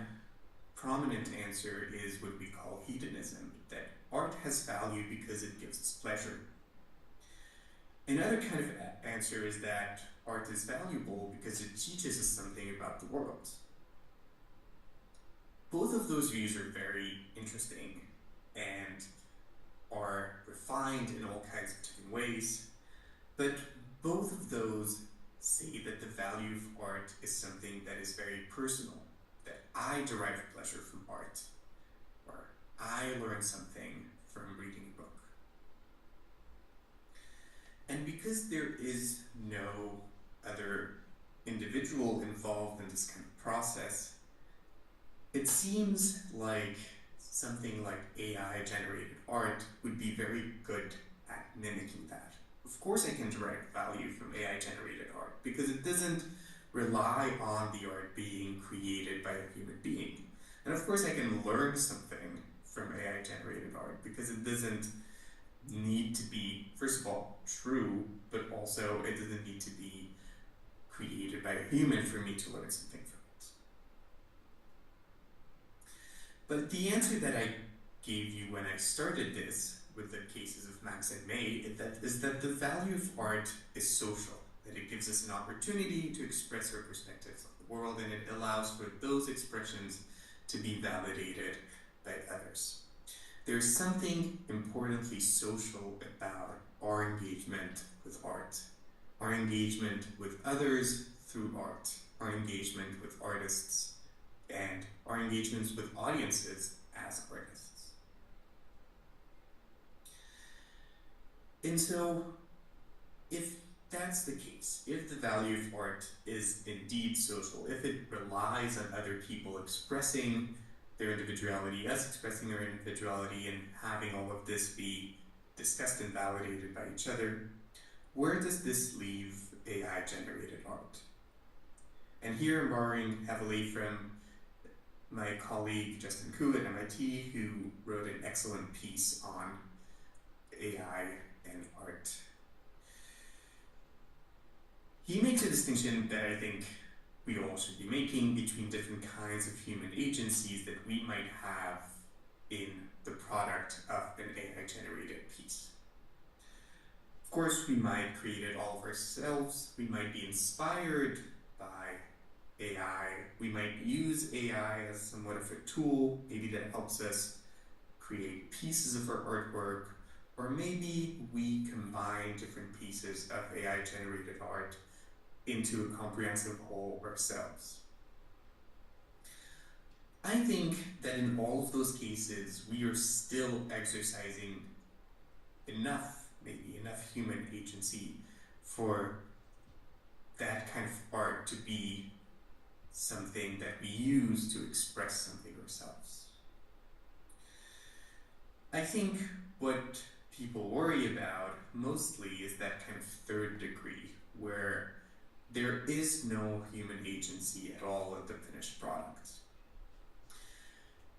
prominent answer is what we call hedonism, that art has value because it gives us pleasure. Another kind of answer is that art is valuable because it teaches us something about the world. Both of those views are very interesting and are refined in all kinds of different ways, but both of those say that the value of art is something that is very personal, that I derive pleasure from art, or I learn something from reading a book. And because there is no other individual involved in this kind of process, it seems like something like AI-generated art would be very good at mimicking that. Of course I can derive value from AI-generated art because it doesn't rely on the art being created by a human being. And of course I can learn something from AI-generated art because it doesn't need to be, first of all, true, but also it doesn't need to be created by a human for me to learn something from it. But the answer that I gave you when I started this with the cases of Max and May is that the value of art is social, that it gives us an opportunity to express our perspectives on the world, and it allows for those expressions to be validated by others. There's something importantly social about our engagement with art, our engagement with others through art, our engagement with artists, and our engagements with audiences as artists. And so, if that's the case, if the value of art is indeed social, if it relies on other people expressing their individuality, us expressing our individuality, and having all of this be discussed and validated by each other, where does this leave AI-generated art? And here I'm borrowing heavily from my colleague Justin Koo at MIT, who wrote an excellent piece on AI and art. He makes a distinction that I think we all should be making between different kinds of human agencies that we might have in the product of an AI-generated piece. Of course, we might create it all of ourselves. We might be inspired by AI. We might use AI as somewhat of a tool, maybe that helps us create pieces of our artwork, or maybe we combine different pieces of AI-generated art into a comprehensive whole ourselves. I think that in all of those cases, we are still exercising enough human agency for that kind of art to be something that we use to express something ourselves. I think what people worry about mostly is that kind of third degree where there is no human agency at all in the finished product.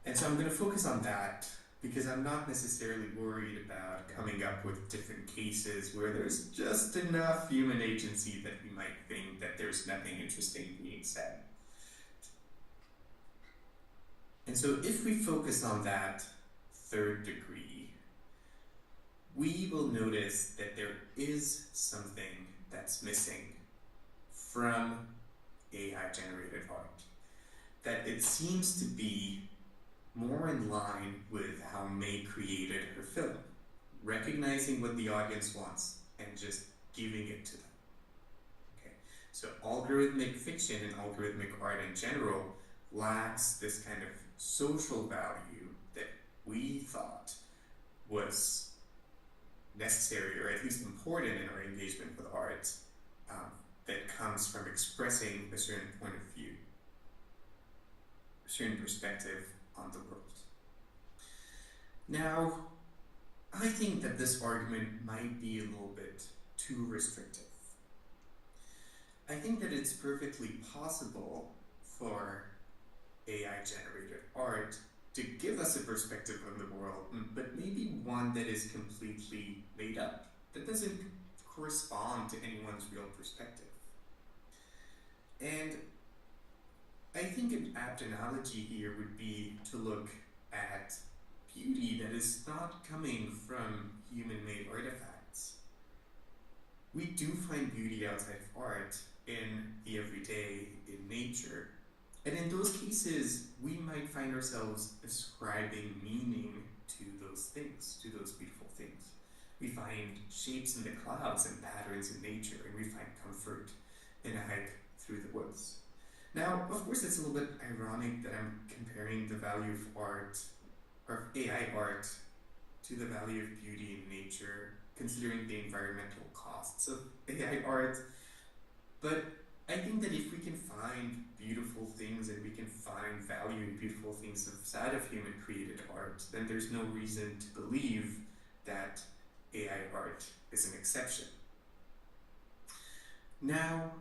And so I'm going to focus on that because I'm not necessarily worried about coming up with different cases where there's just enough human agency that we might think that there's nothing interesting being said. And so if we focus on that third degree, we will notice that there is something that's missing from AI-generated art, that it seems to be more in line with how May created her film, recognizing what the audience wants and just giving it to them. Okay, so algorithmic fiction and algorithmic art in general lacks this kind of social value that we thought was necessary, or at least important in our engagement with art, that comes from expressing a certain point of view, a certain perspective on the world. Now, I think that this argument might be a little bit too restrictive. I think that it's perfectly possible for AI-generated art to give us a perspective on the world, but maybe one that is completely made up, that doesn't correspond to anyone's real perspective. And I think an apt analogy here would be to look at beauty that is not coming from human-made artifacts. We do find beauty outside of art, in the everyday, in nature. And in those cases, we might find ourselves ascribing meaning to those things, to those beautiful things. We find shapes in the clouds and patterns in nature, and we find comfort in a hike through the woods. Now, of course, it's a little bit ironic that I'm comparing the value of art, or AI art, to the value of beauty in nature, considering the environmental costs of AI art. But I think that if we can find beautiful things and we can find value in beautiful things outside of human created art, then there's no reason to believe that AI art is an exception. Now,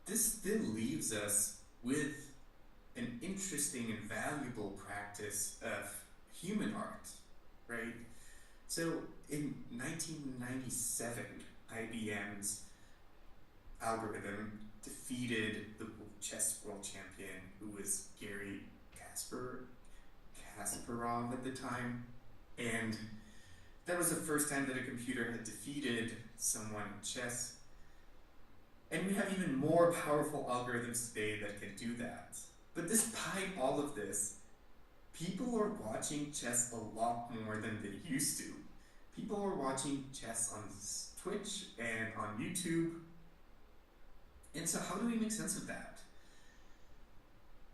this still leaves us with an interesting and valuable practice of human art, right? So in 1997, IBM's algorithm defeated the chess world champion, who was Garry Kasparov at the time, and that was the first time that a computer had defeated someone in chess. And we have even more powerful algorithms today that can do that. But despite all of this, people are watching chess a lot more than they used to. People are watching chess on Twitch and on YouTube. And so how do we make sense of that?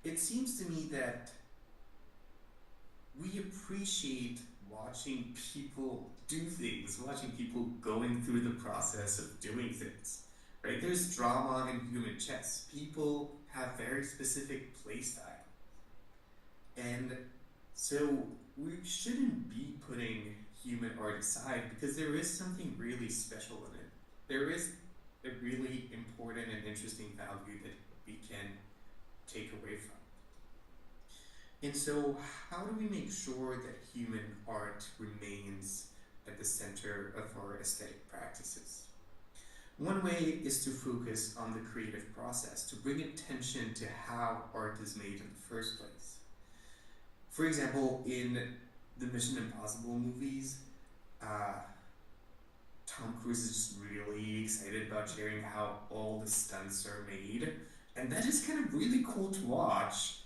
It seems to me that we appreciate watching people do things, watching people going through the process of doing things, right? There's drama in human chess. People have very specific play style. And so we shouldn't be putting human art aside because there is something really special in it. There is a really important and interesting value that we can take away from. And so how do we make sure that human art remains at the center of our aesthetic practices. One way is to focus on the creative process, to bring attention to how art is made in the first place. For example, in the Mission Impossible movies, Tom Cruise is just really excited about sharing how all the stunts are made, and that is kind of really cool to watch.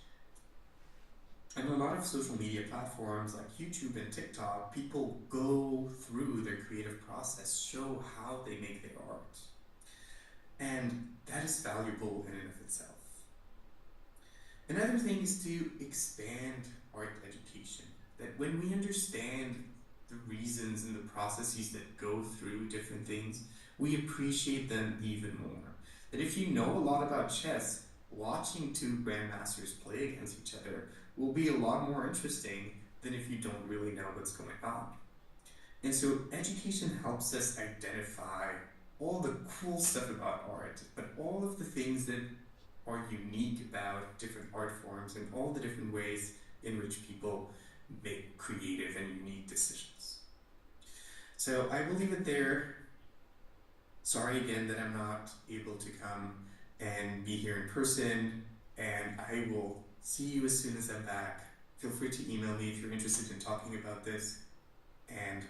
And a lot of social media platforms like YouTube and TikTok, people go through their creative process, show how they make their art. And that is valuable in and of itself. Another thing is to expand art education. That when we understand the reasons and the processes that go through different things, we appreciate them even more. That if you know a lot about chess, watching two grandmasters play against each other will be a lot more interesting than if you don't really know what's going on. And so education helps us identify all the cool stuff about art, but all of the things that are unique about different art forms and all the different ways in which people make creative and unique decisions. So I will leave it there. Sorry again that I'm not able to come and be here in person, and I will see you as soon as I'm back. Feel free to email me if you're interested in talking about this, and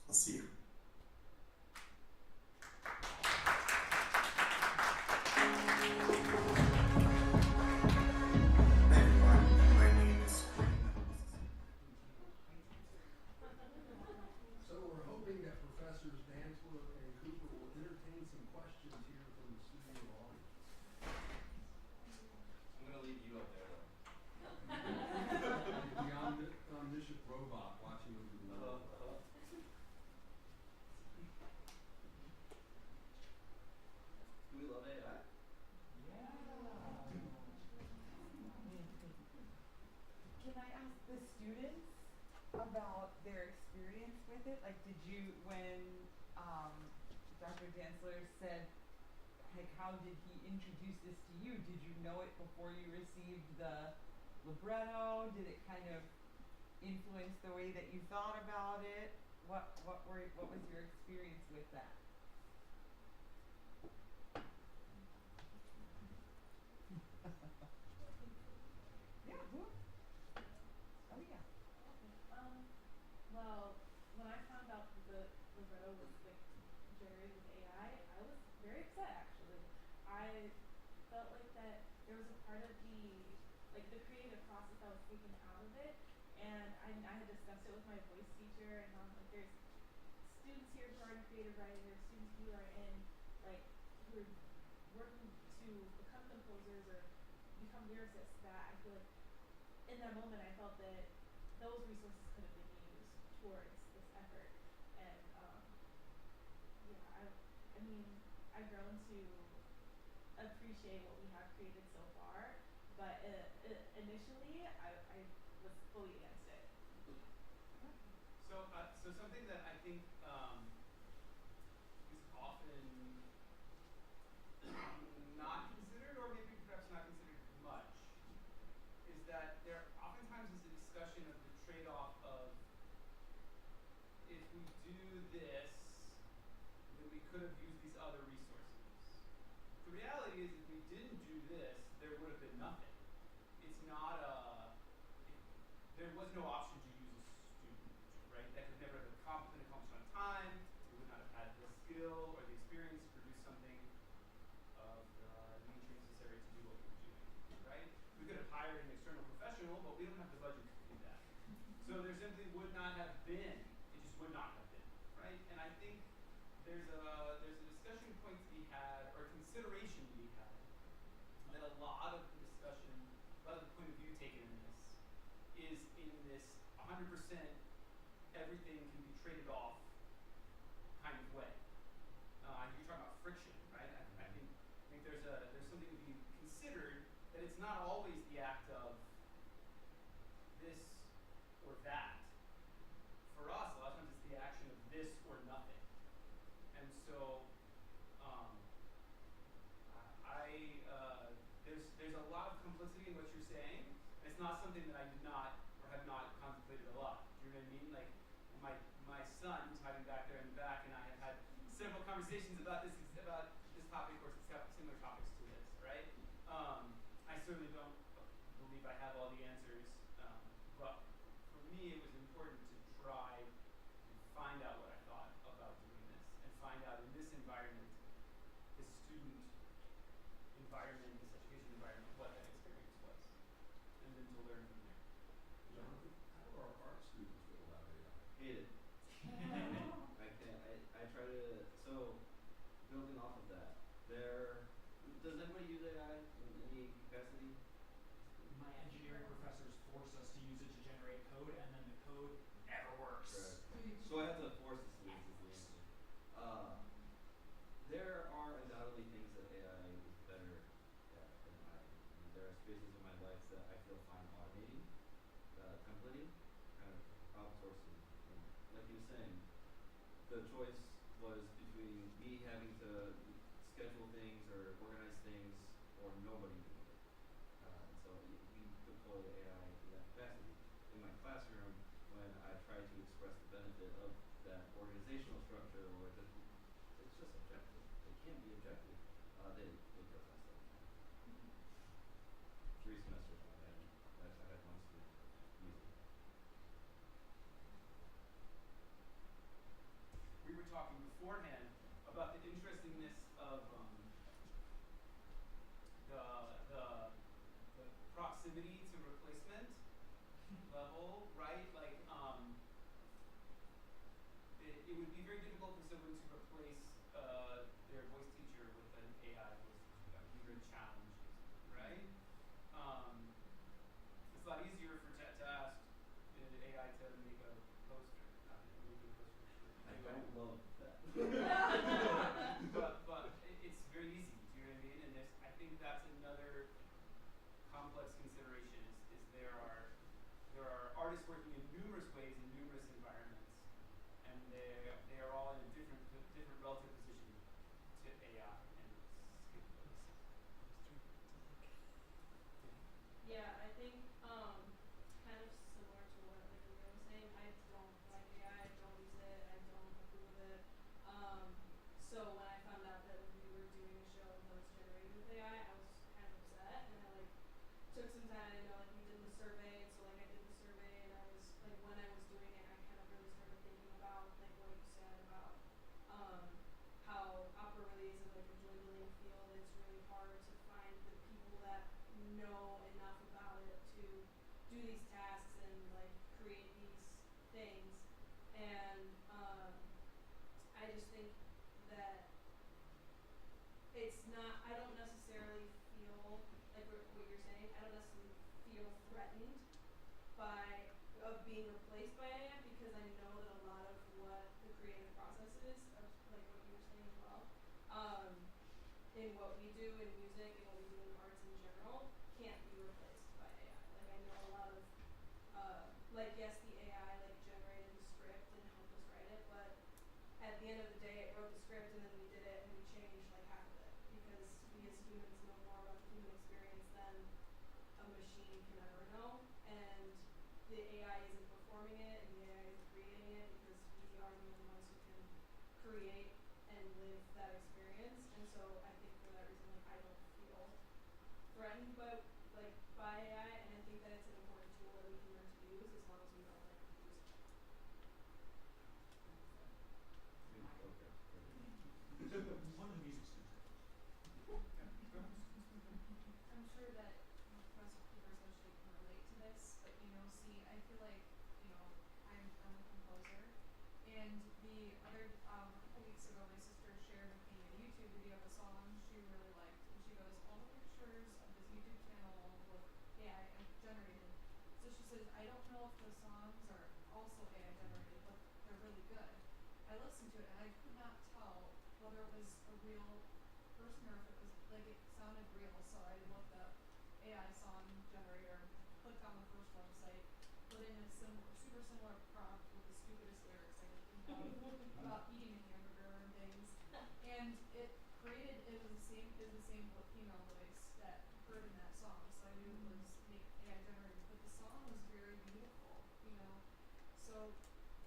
I'll see you. Hi everyone, my name is So we're hoping that Professors Dantzler and Cooper will entertain some questions here from the studio audience. I'm gonna leave you up there though. The omniscient robot watching over the world. Do we love AI? Can I ask the students about their experience with it? Like, did you, when Dr. Dantzler said, like, how did he introduce this to you? Did you know it before you received the libretto? Did it kind of influence the way that you thought about it? What was your experience with that? Yeah, who? Oh yeah. Well, when I found out that the libretto was like generated with AI, I was very upset actually. I felt like that there was a part of the creative process that was taken out of it, and I had discussed it with my voice teacher, and I'm like, there's students here who are in creative writing, there's students who are in who are working to become composers or become lyricists, that I feel like in that moment I felt that those resources could have been used towards this effort. And yeah, I mean, I've grown to appreciate what we have created so far, but initially I was fully against it. So something that I think is often not considered, or maybe perhaps not considered much, is that there oftentimes is a discussion of the trade-off of, if we do this, then we could have used these other resources. The reality is, if we didn't do this, there would have been nothing. It's not there was no option to use a student, right? That could never have been accomplished on time. We would not have had the skill or the experience to produce something of the nature necessary to do what we were doing, right? We could have hired an external professional, but we don't have the budget to do that. So there simply would not have been. It just would not have been, right? And I think there's a discussion point to be had, or consideration to be had, that a lot of the discussion, a lot of the point of view taken in this, is in this 100% everything can be traded off kind of way. You're talking about friction, right? I think there's something to be considered, that it's not always the act of this or that. For us, a lot of times it's the action of this or nothing. And so there's a lot of complicity in what you're saying, and it's not something that I did not or have not contemplated a lot. Do you know what I mean? Like, my son, who's hiding back there in the back, and I have had several conversations about this topic or similar topics to this, right? I certainly don't believe I have all the answers, but for me it was important to try and find out what I thought about doing this, and find out in this environment, this student environment, this education environment, what that experience was, and then to learn from there. Jonathan, how do our art students feel about AI? Hate it. I can't. I try to. So, building off of that, does anybody use AI in any capacity? My engineering professors force us to use it to generate code, and then the code never works. Correct. So I have to force this to use is the answer. There are undoubtedly things that AI is better at than I am. And there are spaces in my life that I feel fine automating, templating, kind of outsourcing. And like you were saying, the choice was between me having to schedule things or organize things or nobody doing it. So we deploy AI in that capacity. In my classroom, when I try to express the benefit of that organizational structure, or it's just objective. It can be objective. They protest all the time. 3 semesters now, I had one student use it. We were talking beforehand about the interestingness of the proximity to replacement level, right? Like it would be very difficult for someone to replace their voice teacher with an AI voice teacher. That would be very challenging, right? It's a lot easier to ask the AI to make a poster, not to make a poster. I don't love that. but it's very easy. Do you know what I mean? And I think that's another complex consideration. Is there are artists working in numerous ways in numerous environments, and they are all in a different relative position to AI and its capabilities. Yeah, I think kind of similar to what like Amir was saying. I don't like AI. I don't use it. I don't approve of it. So when I found out that we were doing a show that was generated with AI, I was kind of upset, and I like took some time. I know like we did the survey, so like I did the survey, and I was like when I was doing it, I kind of really started thinking about like what you said about how opera really is in like a dwindling field. It's really hard to find the people that know enough about it to do these tasks and like create these things. And I just think that it's not, I don't necessarily feel like what you're saying, I don't necessarily feel threatened by of being replaced by AI, because I know that a lot of what the creative process is, of like what you were saying as well, in what we do in music and what we do in arts in general, can't be replaced by AI. Like I know a lot of like yes, the AI like generated the script and helped us write it, but at the end of the day, it wrote the script and then we did it and we changed like half of it, because we as humans know more about the human experience than a machine can ever know. And the AI isn't performing it and the AI isn't creating it, because we are the only ones who can create and live that experience. And so I think for that reason, like I don't feel threatened by AI, and I think that it's an important tool that we can learn to use as long as we know like use it. One of the music students. I'm sure that Professor Cooper especially can relate to this, but see, I feel like, I'm a composer, and the other, a couple weeks ago, my sister shared with me a YouTube video of a song she really liked, and she goes, all the pictures of this YouTube channel with AI generated. So she says, I don't know if the songs are also AI generated, but they're really good. I listened to it and I could not tell whether it was a real person or if it was like it sounded real. So I looked up AI song generator, clicked on the first website, put in a super similar prompt with the stupidest lyrics I could think of about eating a hamburger and things, and it was the same female voice that heard in that song. So I knew it was AI generated, but the song was very beautiful. So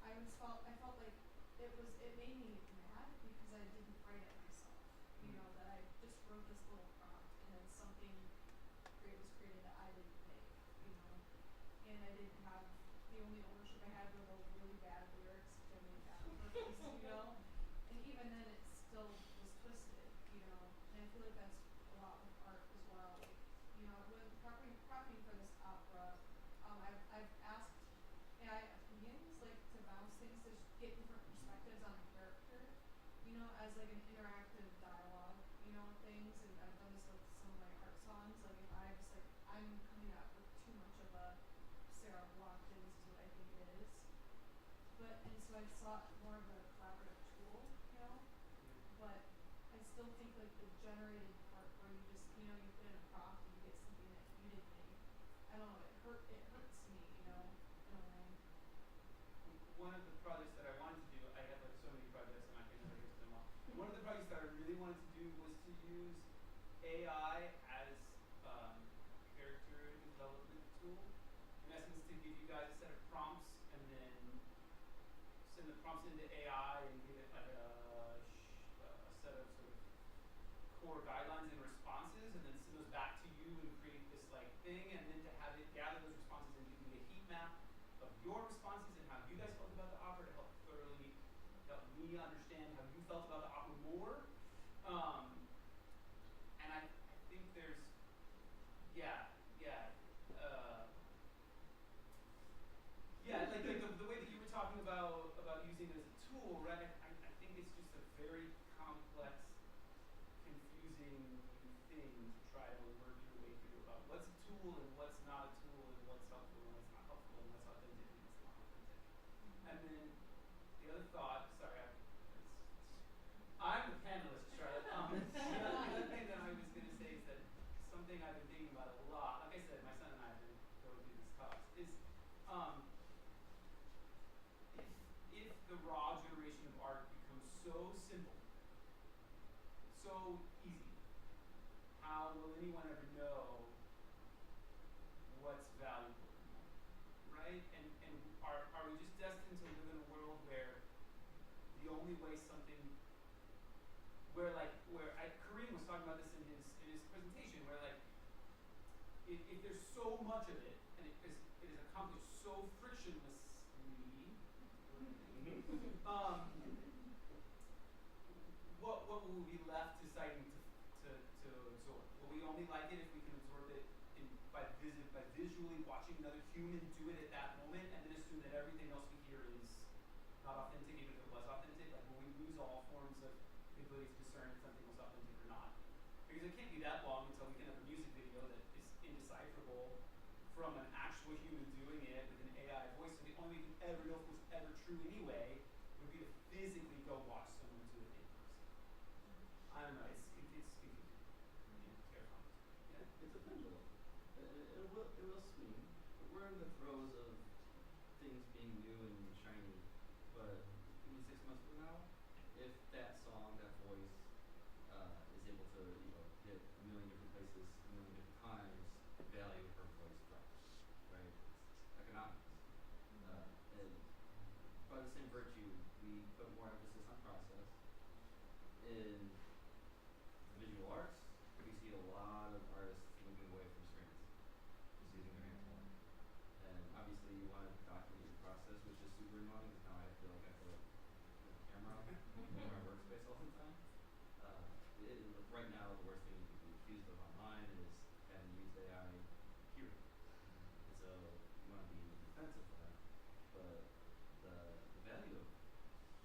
I would I felt like it made me mad because I didn't write it myself. You know, that I just wrote this little prompt and then something great was created that I didn't make, you know. And I didn't have the only ownership I had were those really bad lyrics which I made bad on purpose, you know. And even then it still was twisted, you know. And I feel like that's a lot with art as well. Like, you know, when prepping for this opera, I've asked AI opinions, like to bounce things to get different perspectives on a character, you know, as like an interactive dialogue, you know, things. And I've done this with some of my art songs. Like if I just like I'm coming up with too much of a Sarah Watkins is what I think it is. But and so I saw it more of a collaborative tool, you know. But I still think like the generated part where you just you know you put in a prompt and you get something that you didn't make. I don't know. It hurts me, you know, in a way. One of the projects that I wanted to do, I have like so many projects, I'm not going to get to them all. One of the projects that I really wanted to do was to use AI as character development tool. In essence, to give you guys a set of prompts and then send the prompts into AI and give it like a set of sort of core guidelines and responses, and then send those back to you and create this like thing, and then to have it gather those responses and give me a heat map of your responses and how you guys felt about the opera to help thoroughly help me understand how you felt about the opera more. And I think there's like the way that you were talking about using it as a tool, right? I think it's just a very complex, confusing thing to try to work your way through about what's a tool and what's not a tool and what's helpful and what's not helpful and what's authentic and what's not authentic. And then the other thought, sorry, I'm the panelist, Charlotte. The other thing that I was going to say is that something I've been thinking about a lot, like I said, my son and I have been going through this talk, is if the raw generation of art becomes so simple, so easy, how will anyone ever know what's valuable anymore, right? And are we just destined to live in a world where the only way something, where Kareem was talking about this in his presentation, where like if there's so much of it and it is accomplished so frictionlessly, what will we be left deciding to absorb? Will we only like it if we can absorb it by visually watching another human do it at that moment, and then assume that everything else we hear is not authentic, even if it was authentic? Like, will we lose all forms of the ability to discern if something was authentic or not? Because it can't be that long until we can have a music video that is indecipherable from an actual human doing it with an AI voice. So the only way you can ever know if it was ever true anyway would be to physically go watch someone do it in person. I don't know. It's confusing. Terrifying. Yeah, it's a pendulum. It will swing. We're in the throes of things being new and shiny, but even 6 months from now, if that song, that voice, is able to, hit a million different places, a million different times, the value of her voice drops, right? It's economics. And by the same virtue, we put more emphasis on process. In visual arts, we see a lot of artists moving away from screens, just using their hands more. And obviously, you want to document your process, which is super annoying because now I feel like I have to put a camera in my workspace all the time. Right now, the worst thing you can be accused of online is having used AI, period. And so you want to be defensive of that. But the value of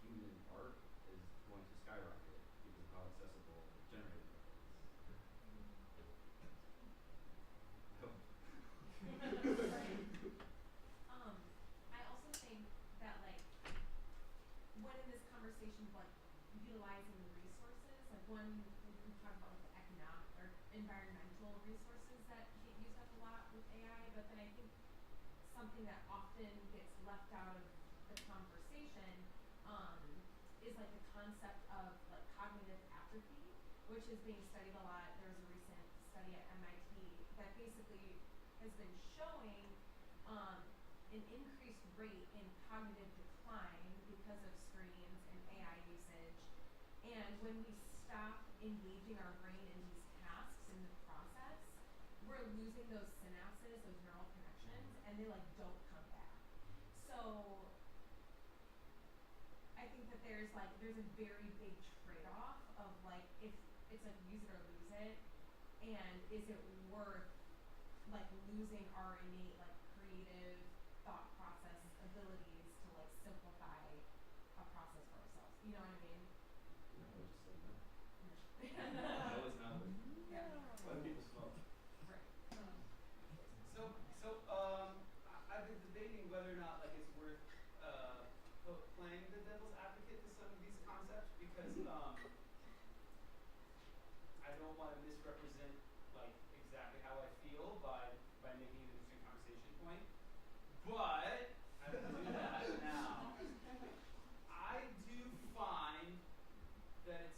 human art is going to skyrocket because of how accessible generated art is. I also think that like when in this conversation of like utilizing the resources, like one we talk about like the economic or environmental resources that get used up a lot with AI, but then I think something that often gets left out of the conversation is like the concept of like cognitive atrophy, which is being studied a lot. There was a recent study at MIT that basically has been showing an increased rate in cognitive decline because of screens and AI usage. And when we stop engaging our brain in these tasks in the process, we're losing those synapses, those neural connections, and they like don't come back. So I think that there's a very big trade-off of like if it's like use it or lose it, and is it worth like losing our innate like creative thought process abilities to like simplify a process for ourselves. You know what I mean? No, I just said no. No. No is not. Yeah. Why do people smoke? Right. I've been debating whether or not like it's worth playing the devil's advocate to some of these concepts because I don't want to misrepresent like exactly how I feel by making it an interesting conversation point, but I will do that now. I do find that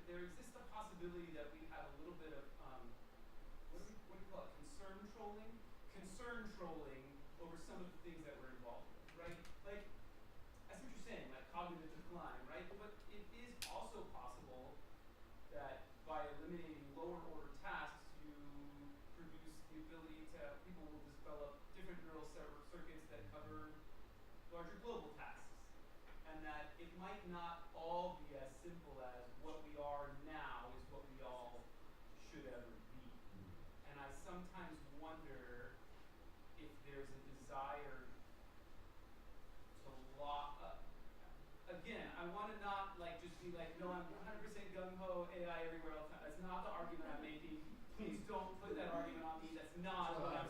there exists a possibility that we have a little bit of what do you call it? Concern trolling over some of the things that we're involved with, right? Like I see what you're saying, like cognitive decline, right? But it is also possible that by eliminating lower order tasks, you produce the ability to people will develop different neural circuits that cover larger global tasks, and that it might not all be as simple as what we are now is what we all should ever be. And I sometimes wonder if there's a desire to again, I want to not like just be like, no, I'm 100% gung-ho, AI everywhere all the time. That's not the argument I'm making. Please don't put that argument on me. That's not what I'm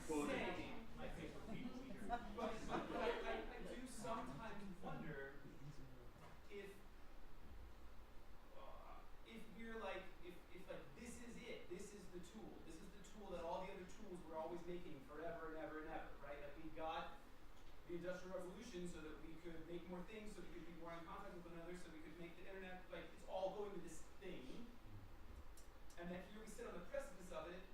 saying. My favorite people here. But I do sometimes wonder if we're like, if like this is it, this is the tool that all the other tools we're always making forever and ever and ever, right? Like we got the Industrial Revolution so that we could make more things, so we could be more in contact with one another, so we could make the internet, like it's all going to this thing. And that here we sit on the precipice of it,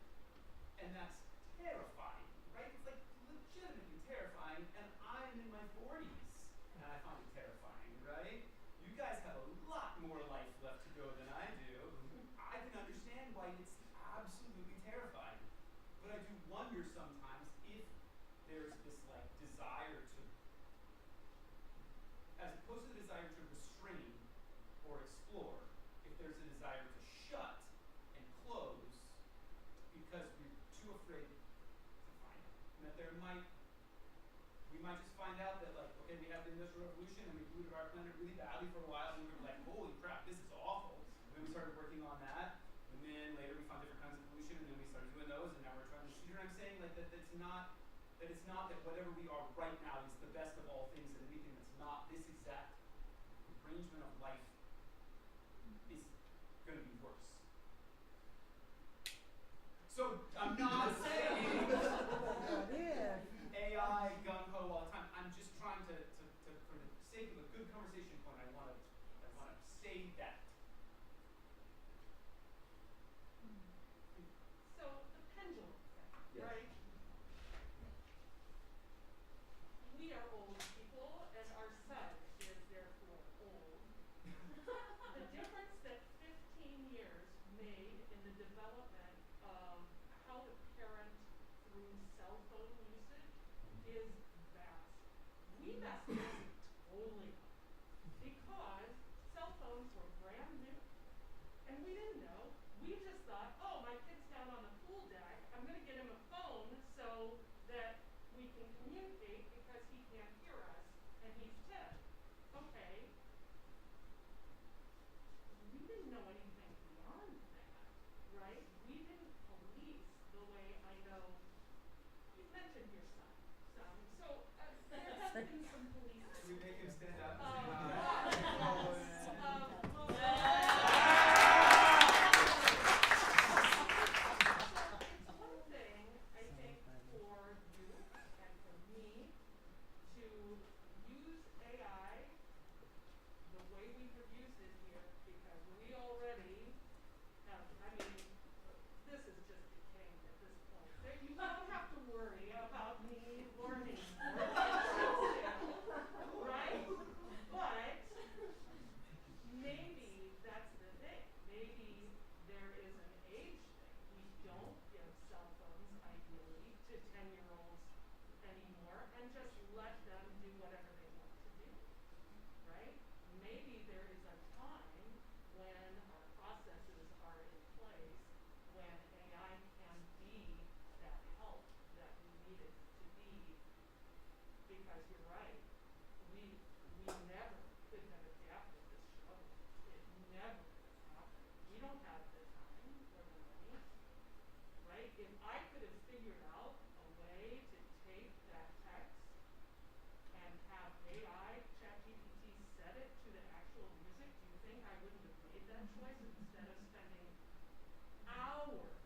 and that's terrifying, right? It's like legitimately terrifying, and I'm in my 40s, and I find it terrifying, right? You guys have a lot more life left to go than I do. I can understand why it's absolutely terrifying, but I do wonder sometimes if there's this like desire to, as opposed to the desire to restrain or explore, if there's a desire to shut and close because we're too afraid to find out. And that we might just find out that like, okay, we have the Industrial Revolution and we polluted our planet really badly for a while, and we were like, holy crap, this is awful. And then we started working on that, and then later we found different kinds of pollution, and then we started doing those, and now we're trying to, you know what I'm saying? Like that it's not that whatever we are right now is the best of all things, and anything that's not this exact arrangement of life is going to be worse. So I'm not saying AI gung-ho all the time. I'm just trying to for the sake of a good conversation point, I want to say that. So the pendulum effect, Yes. right? We are old people, and our son is therefore old. The difference that 15 years made in the development of how to parent through cell phone usage is vast. We messed this totally up because cell phones were brand new. And we didn't know. We just thought, oh, my kid's down on the pool deck. I'm going to get him a phone so that we can communicate because he can't hear us and he's 10. Okay. We didn't know anything beyond that, right? We didn't police the way I know you mentioned your son. So there's been some policing. Can we make him stand up? It's one thing, I think, for you and for me to use AI the way we have used it here, because we already have, I mean, this is just decaying at this point. You don't have to worry let them do whatever they want to do, right? Maybe there is a time when our processes are in place when AI can be that help that we need it to be, because you're right, we never could have adapted this show. It never would have happened. We don't have the time or the money, right? If I could have figured out a way to take that text and have AI, ChatGPT, set it to the actual music, do you think I wouldn't have made that choice instead of spending hours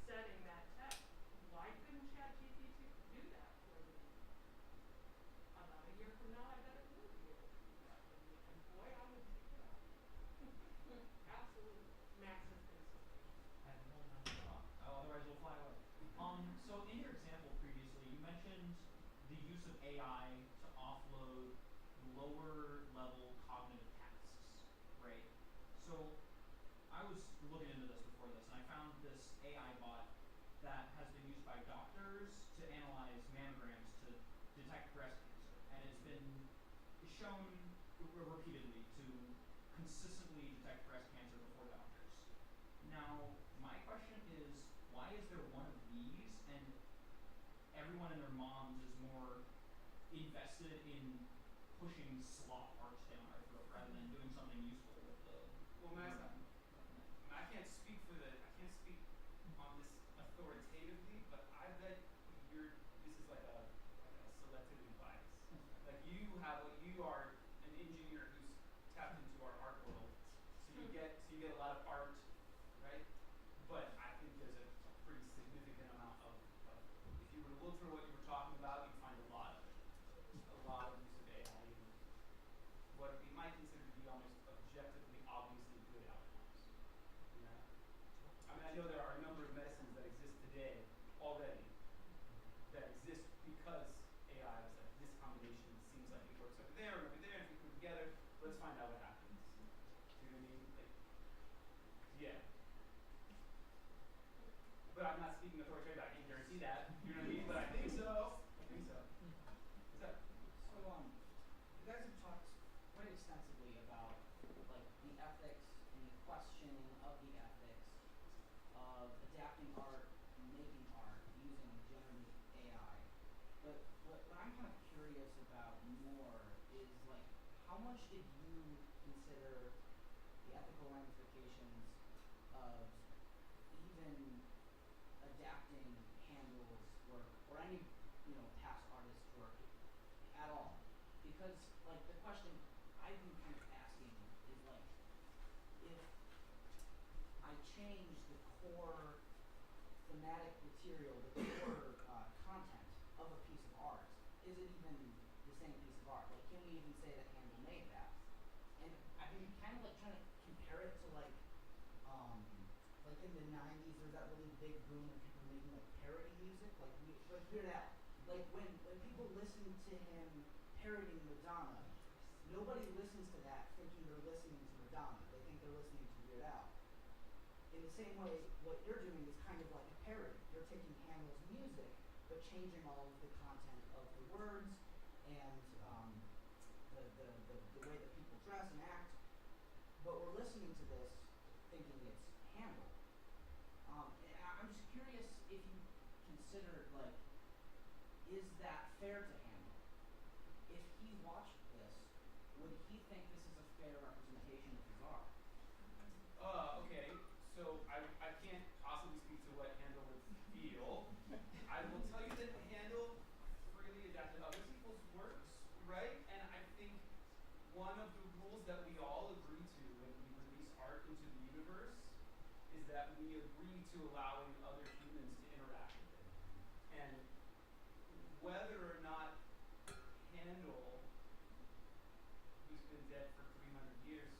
setting that text? Why couldn't ChatGPT do that for me? About a year from now, I bet it will be able to do that for me. And boy, I would take it up. Absolutely. Max has been so patient. I have one last thought. Otherwise, we'll fly away. So in your example previously, you mentioned the use of AI to offload lower level cognitive tasks, right? So I was looking into this before this, and I found this AI bot that has been used by doctors to analyze mammograms to detect breast cancer, and it's been shown repeatedly to consistently detect breast cancer before doctors. Now, my question is, why is there one of these and everyone and their moms is more invested in pushing slop arts down our throat rather than doing something useful with the Well, Max, I can't speak on this authoritatively, but I bet this is like a selectivity bias. Like you are an engineer who's tapped into our art world, so you get a lot of art, right? But I think there's a pretty significant amount of if you were to look through what you were talking about, you'd find a lot of use of AI in what we might consider to be almost objectively, obviously good outcomes. You know? I mean, I know there are a number of medicines that exist today already that exist because AI is like, this combination seems like it works over there and over there, and if we put them together, let's find out what happens. Do you know what I mean? Like, yeah. But I'm not speaking authoritatively, I can't guarantee that. You know what I mean? But I think so. What's that? So, you guys have talked quite extensively about like the ethics and the questioning of the ethics of adapting art and making art using generative AI. But what I'm kind of curious about more is like, how much did you consider the ethical ramifications of even adapting Handel's work or any past artist's work at all? Because like the question I've been kind of asking is like, if I change the core thematic material, the core content of a piece of art, is it even the same piece of art? Like, can we even say that Handel made that? And I've been kind of like trying to compare it to like in the 90s, there was that really big boom of people making like parody music, like Weird Al. Like when people listen to him parodying Madonna, nobody listens to that thinking they're listening to Madonna. They think they're listening to Weird Al. In the same way, what you're doing is kind of like a parody. You're taking Handel's music, but changing all of the content of the words and the way that people dress and act. But we're listening to this thinking it's Handel. And I'm just curious if you considered, like, is that fair to Handel? If he watched this, would he think this is a fair representation of his art? Okay. So I can't possibly speak to what Handel would feel. I will tell you that Handel freely adapted other people's works, right? And I think one of the rules that we all agree to when we release art into the universe is that we agree to allowing other humans to interact with it. And whether or not Handel, who's been dead for 300 years,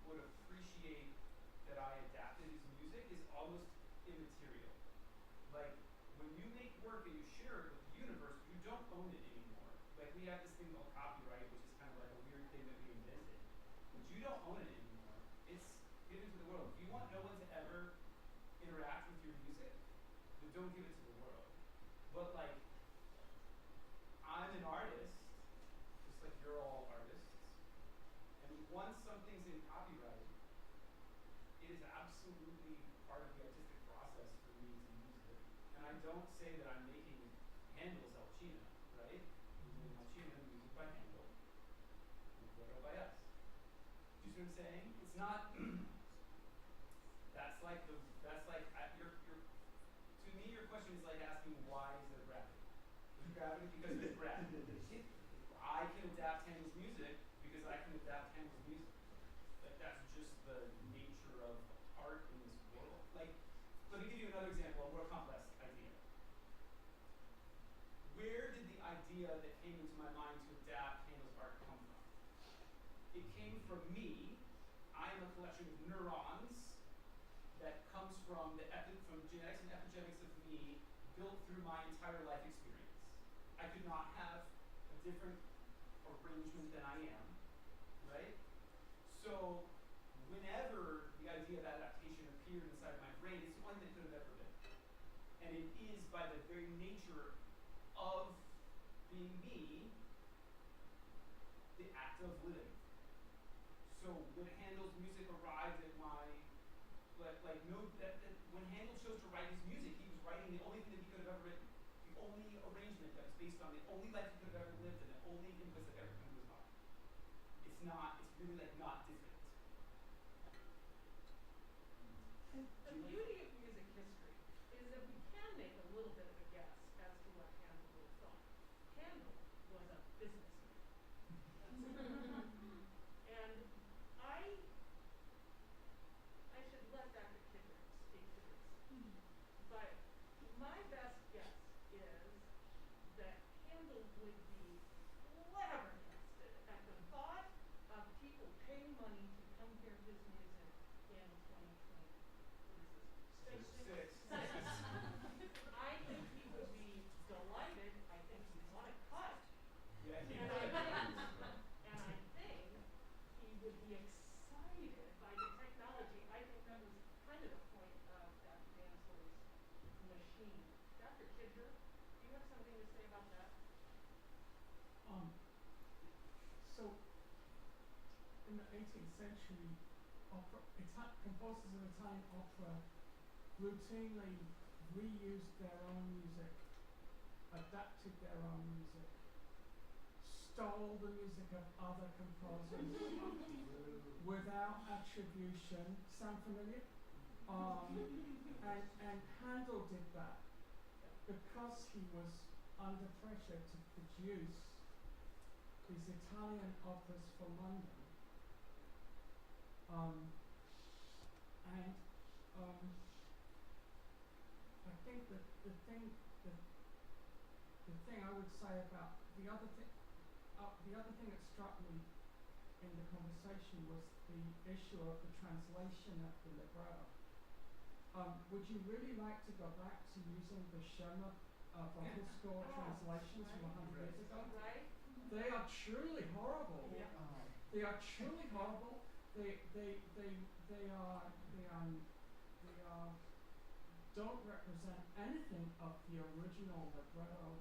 would appreciate that I adapted his music is almost immaterial. Like, when you make work and you share it with the universe, you don't own it anymore. Like, we have this thing called copyright, which is kind of like a weird thing that we invented. But you don't own it anymore. It's given to the world. If you want no one to ever interact with your music, then don't give it to the world. But like, I'm an artist, just like you're all artists, and once something's in copyright, it is absolutely part of the artistic process for me to use it. And I don't say that I'm making Handel's Alcina, right? I'm doing Alcina, music by Handel, libretto by us. Do you see what I'm saying? It's not. To me, your question is like asking why is there gravity? There's gravity because there's gravity. I can adapt Handel's music because I can adapt Handel's music. Like that's just the nature of art in this world. Like, let me give you another example, a more complex idea. Where did the idea that came into my mind to adapt Handel's art come from? It came from me. I am a collection of neurons that comes from genetics and epigenetics of me built through my entire life experience. I could not have a different arrangement than I am, right? So whenever the idea of adaptation appeared inside my brain, it's the only thing that could have ever been. And it is by the very nature of being me, the act of living. So when Handel's music arrived at my when Handel chose to write his music, he was writing the only thing that he could have ever written, the only arrangement that was based on the only life he could have ever lived, and the only inputs that ever come to his body. It's really like not different. The beauty of music history is that we can make a little bit of a guess as to what Handel would have thought. Handel was a businessman. And I should let Dr. Kidder speak to this. But my best guess is that Handel would be flabbergasted at the thought of people paying money to come hear his music in 2020. What is this? Six. I think he would be delighted. I think he'd want to cut. Yeah, he And would. and I think he would be excited by the technology. I think that was kind of the point of Dr. Danzler's machine. Dr. Kidger, do you have something to say about that? So, in the 18th century, composers of Italian opera routinely reused their own music, adapted their own music, stole the music of other composers without attribution. Sound familiar? And Handel did that because he was under pressure to produce these Italian operas for London. I think that the thing I would say about the other thing that struck me in the conversation was the issue of the translation of the libretto. Would you really like to go back to using the Schirmer vocal score translations from 100 years ago? Right? They are truly horrible. Yeah. They are truly horrible. They don't represent anything of the original libretto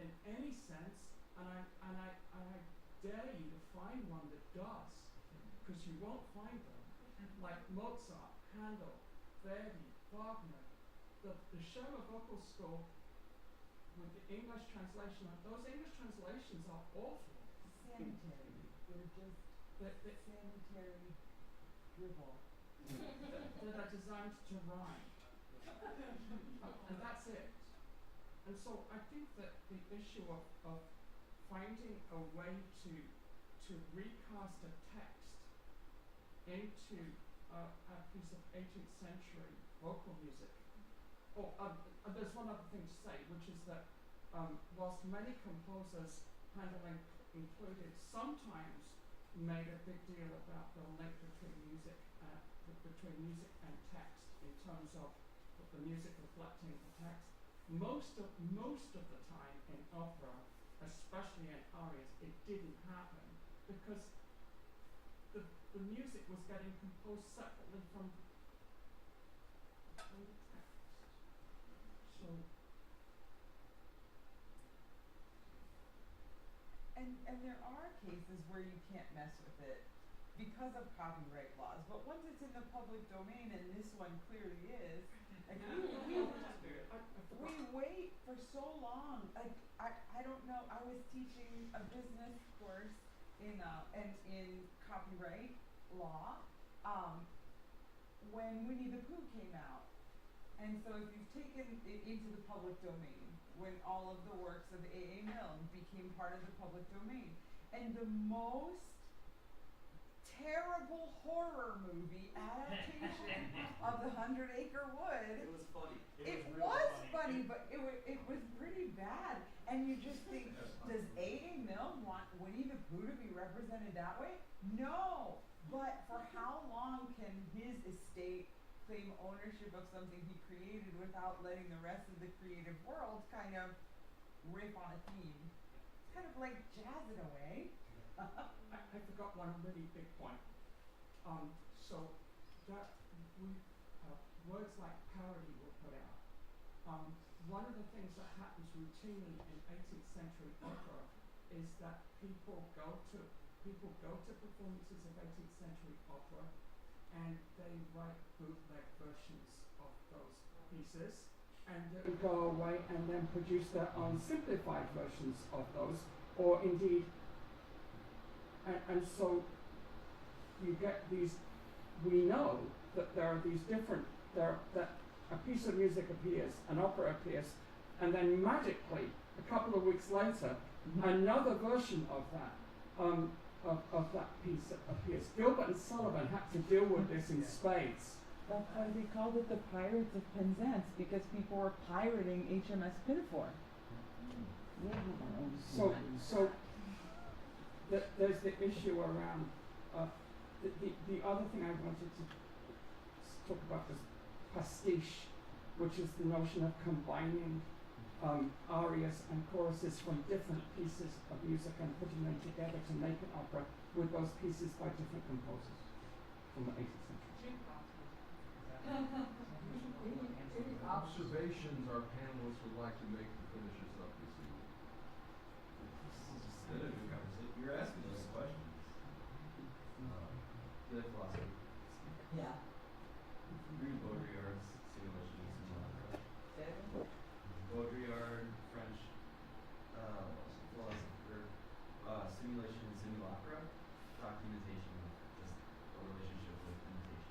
in any sense, and I dare you to find one that does, because you won't find them. Like Mozart, Handel, Verdi, Wagner, the Schirmer vocal score with the English translation, those English translations are awful. Sanitary. They're just sanitary dribble. That are designed to rhyme. And that's it. And so I think that the issue of finding a way to recast a text into a piece of 18th century vocal music. There's one other thing to say, which is that whilst many composers, Handel included, sometimes made a big deal about the link between music and text in terms of the music reflecting the text. Most of the time in opera, especially in arias, it didn't happen because the music was getting composed separately from the text. So and there are cases where you can't mess with it because of copyright laws. But once it's in the public domain, and this one clearly is, like we wait for so long. Like I don't know. I was teaching a business course in copyright law when Winnie the Pooh came out. And so if you've taken it into the public domain, when all of the works of A.A. Milne became part of the public domain, and the most terrible horror movie adaptation of The 100-Acre Wood. It was funny. It was funny, but it was pretty bad. And you just think, does A.A. Milne want Winnie the Pooh to be represented that way? No. But for how long can his estate claim ownership of something he created without letting the rest of the creative world kind of riff on a theme? It's kind of like jazz in a way. I forgot one really big point. So that words like parody were put out. One of the things that happens routinely in 18th century opera is that people go to performances of 18th century opera, and they write bootleg versions of those pieces, and then go away and then produce their own simplified versions of those, or indeed, and so you get these. We know that there are these different. That a piece of music appears, an opera appears, and then magically, a couple of weeks later, another version of that. Of that piece appears. Gilbert and Sullivan had to deal with this in spades. That's why they called it the Pirates of Penzance, because people were pirating HMS Pinafore. So there's the issue around the other thing I wanted to talk about is pastiche, which is the notion of combining arias and choruses from different pieces of music and putting them together to make an opera with those pieces by different composers from the 18th century. Any observations our panelists would like to make to finish us up this evening? This is been a good conversation. You're asking those questions. Good philosophy. Yeah. Read Baudrillard's Simulation and Simulacra. Baudrillard, French philosopher, Simulation and Simulacra, documentation of just a relationship with imitation.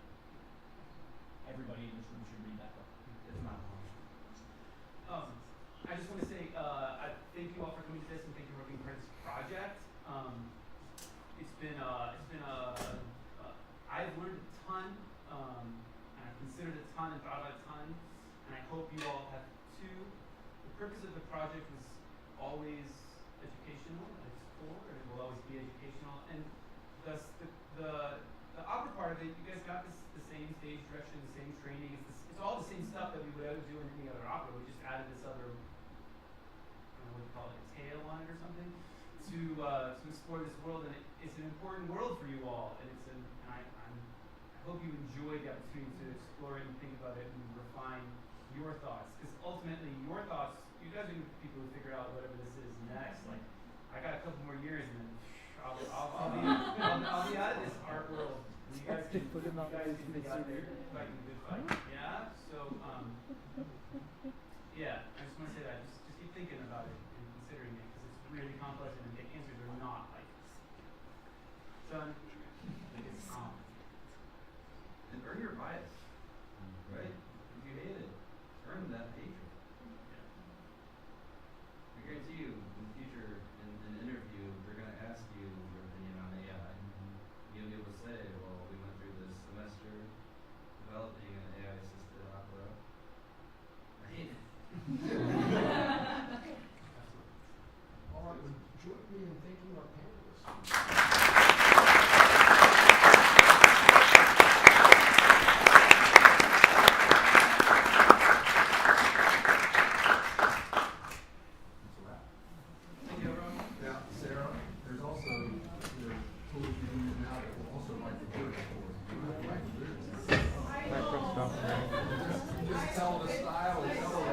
Everybody in this room should read that book. It's not long. I just want to say I thank you all for coming to this, and thank you for being part of this project. I've learned a ton, and I've considered a ton and thought about a ton, and I hope you all have too. The purpose of the project was always educational at its core, and it will always be educational. And thus the opera part of it, you guys got the same stage direction, the same training. It's all the same stuff that we would ever do in any other opera. We just added this other, I don't know what you call it, a tail on it or something, to explore this world. And it's an important world for you all. And I hope you enjoy the opportunity to explore it and think about it and refine your thoughts. Because ultimately, your thoughts, you guys are the people who figure out whatever this is next. Like, I got a couple more years and then I'll be out of this art world. And you guys can be out there fighting the good fight. Yeah? So, yeah, I just want to say that. Just keep thinking about it and considering it, because it's really complex and the answers are not like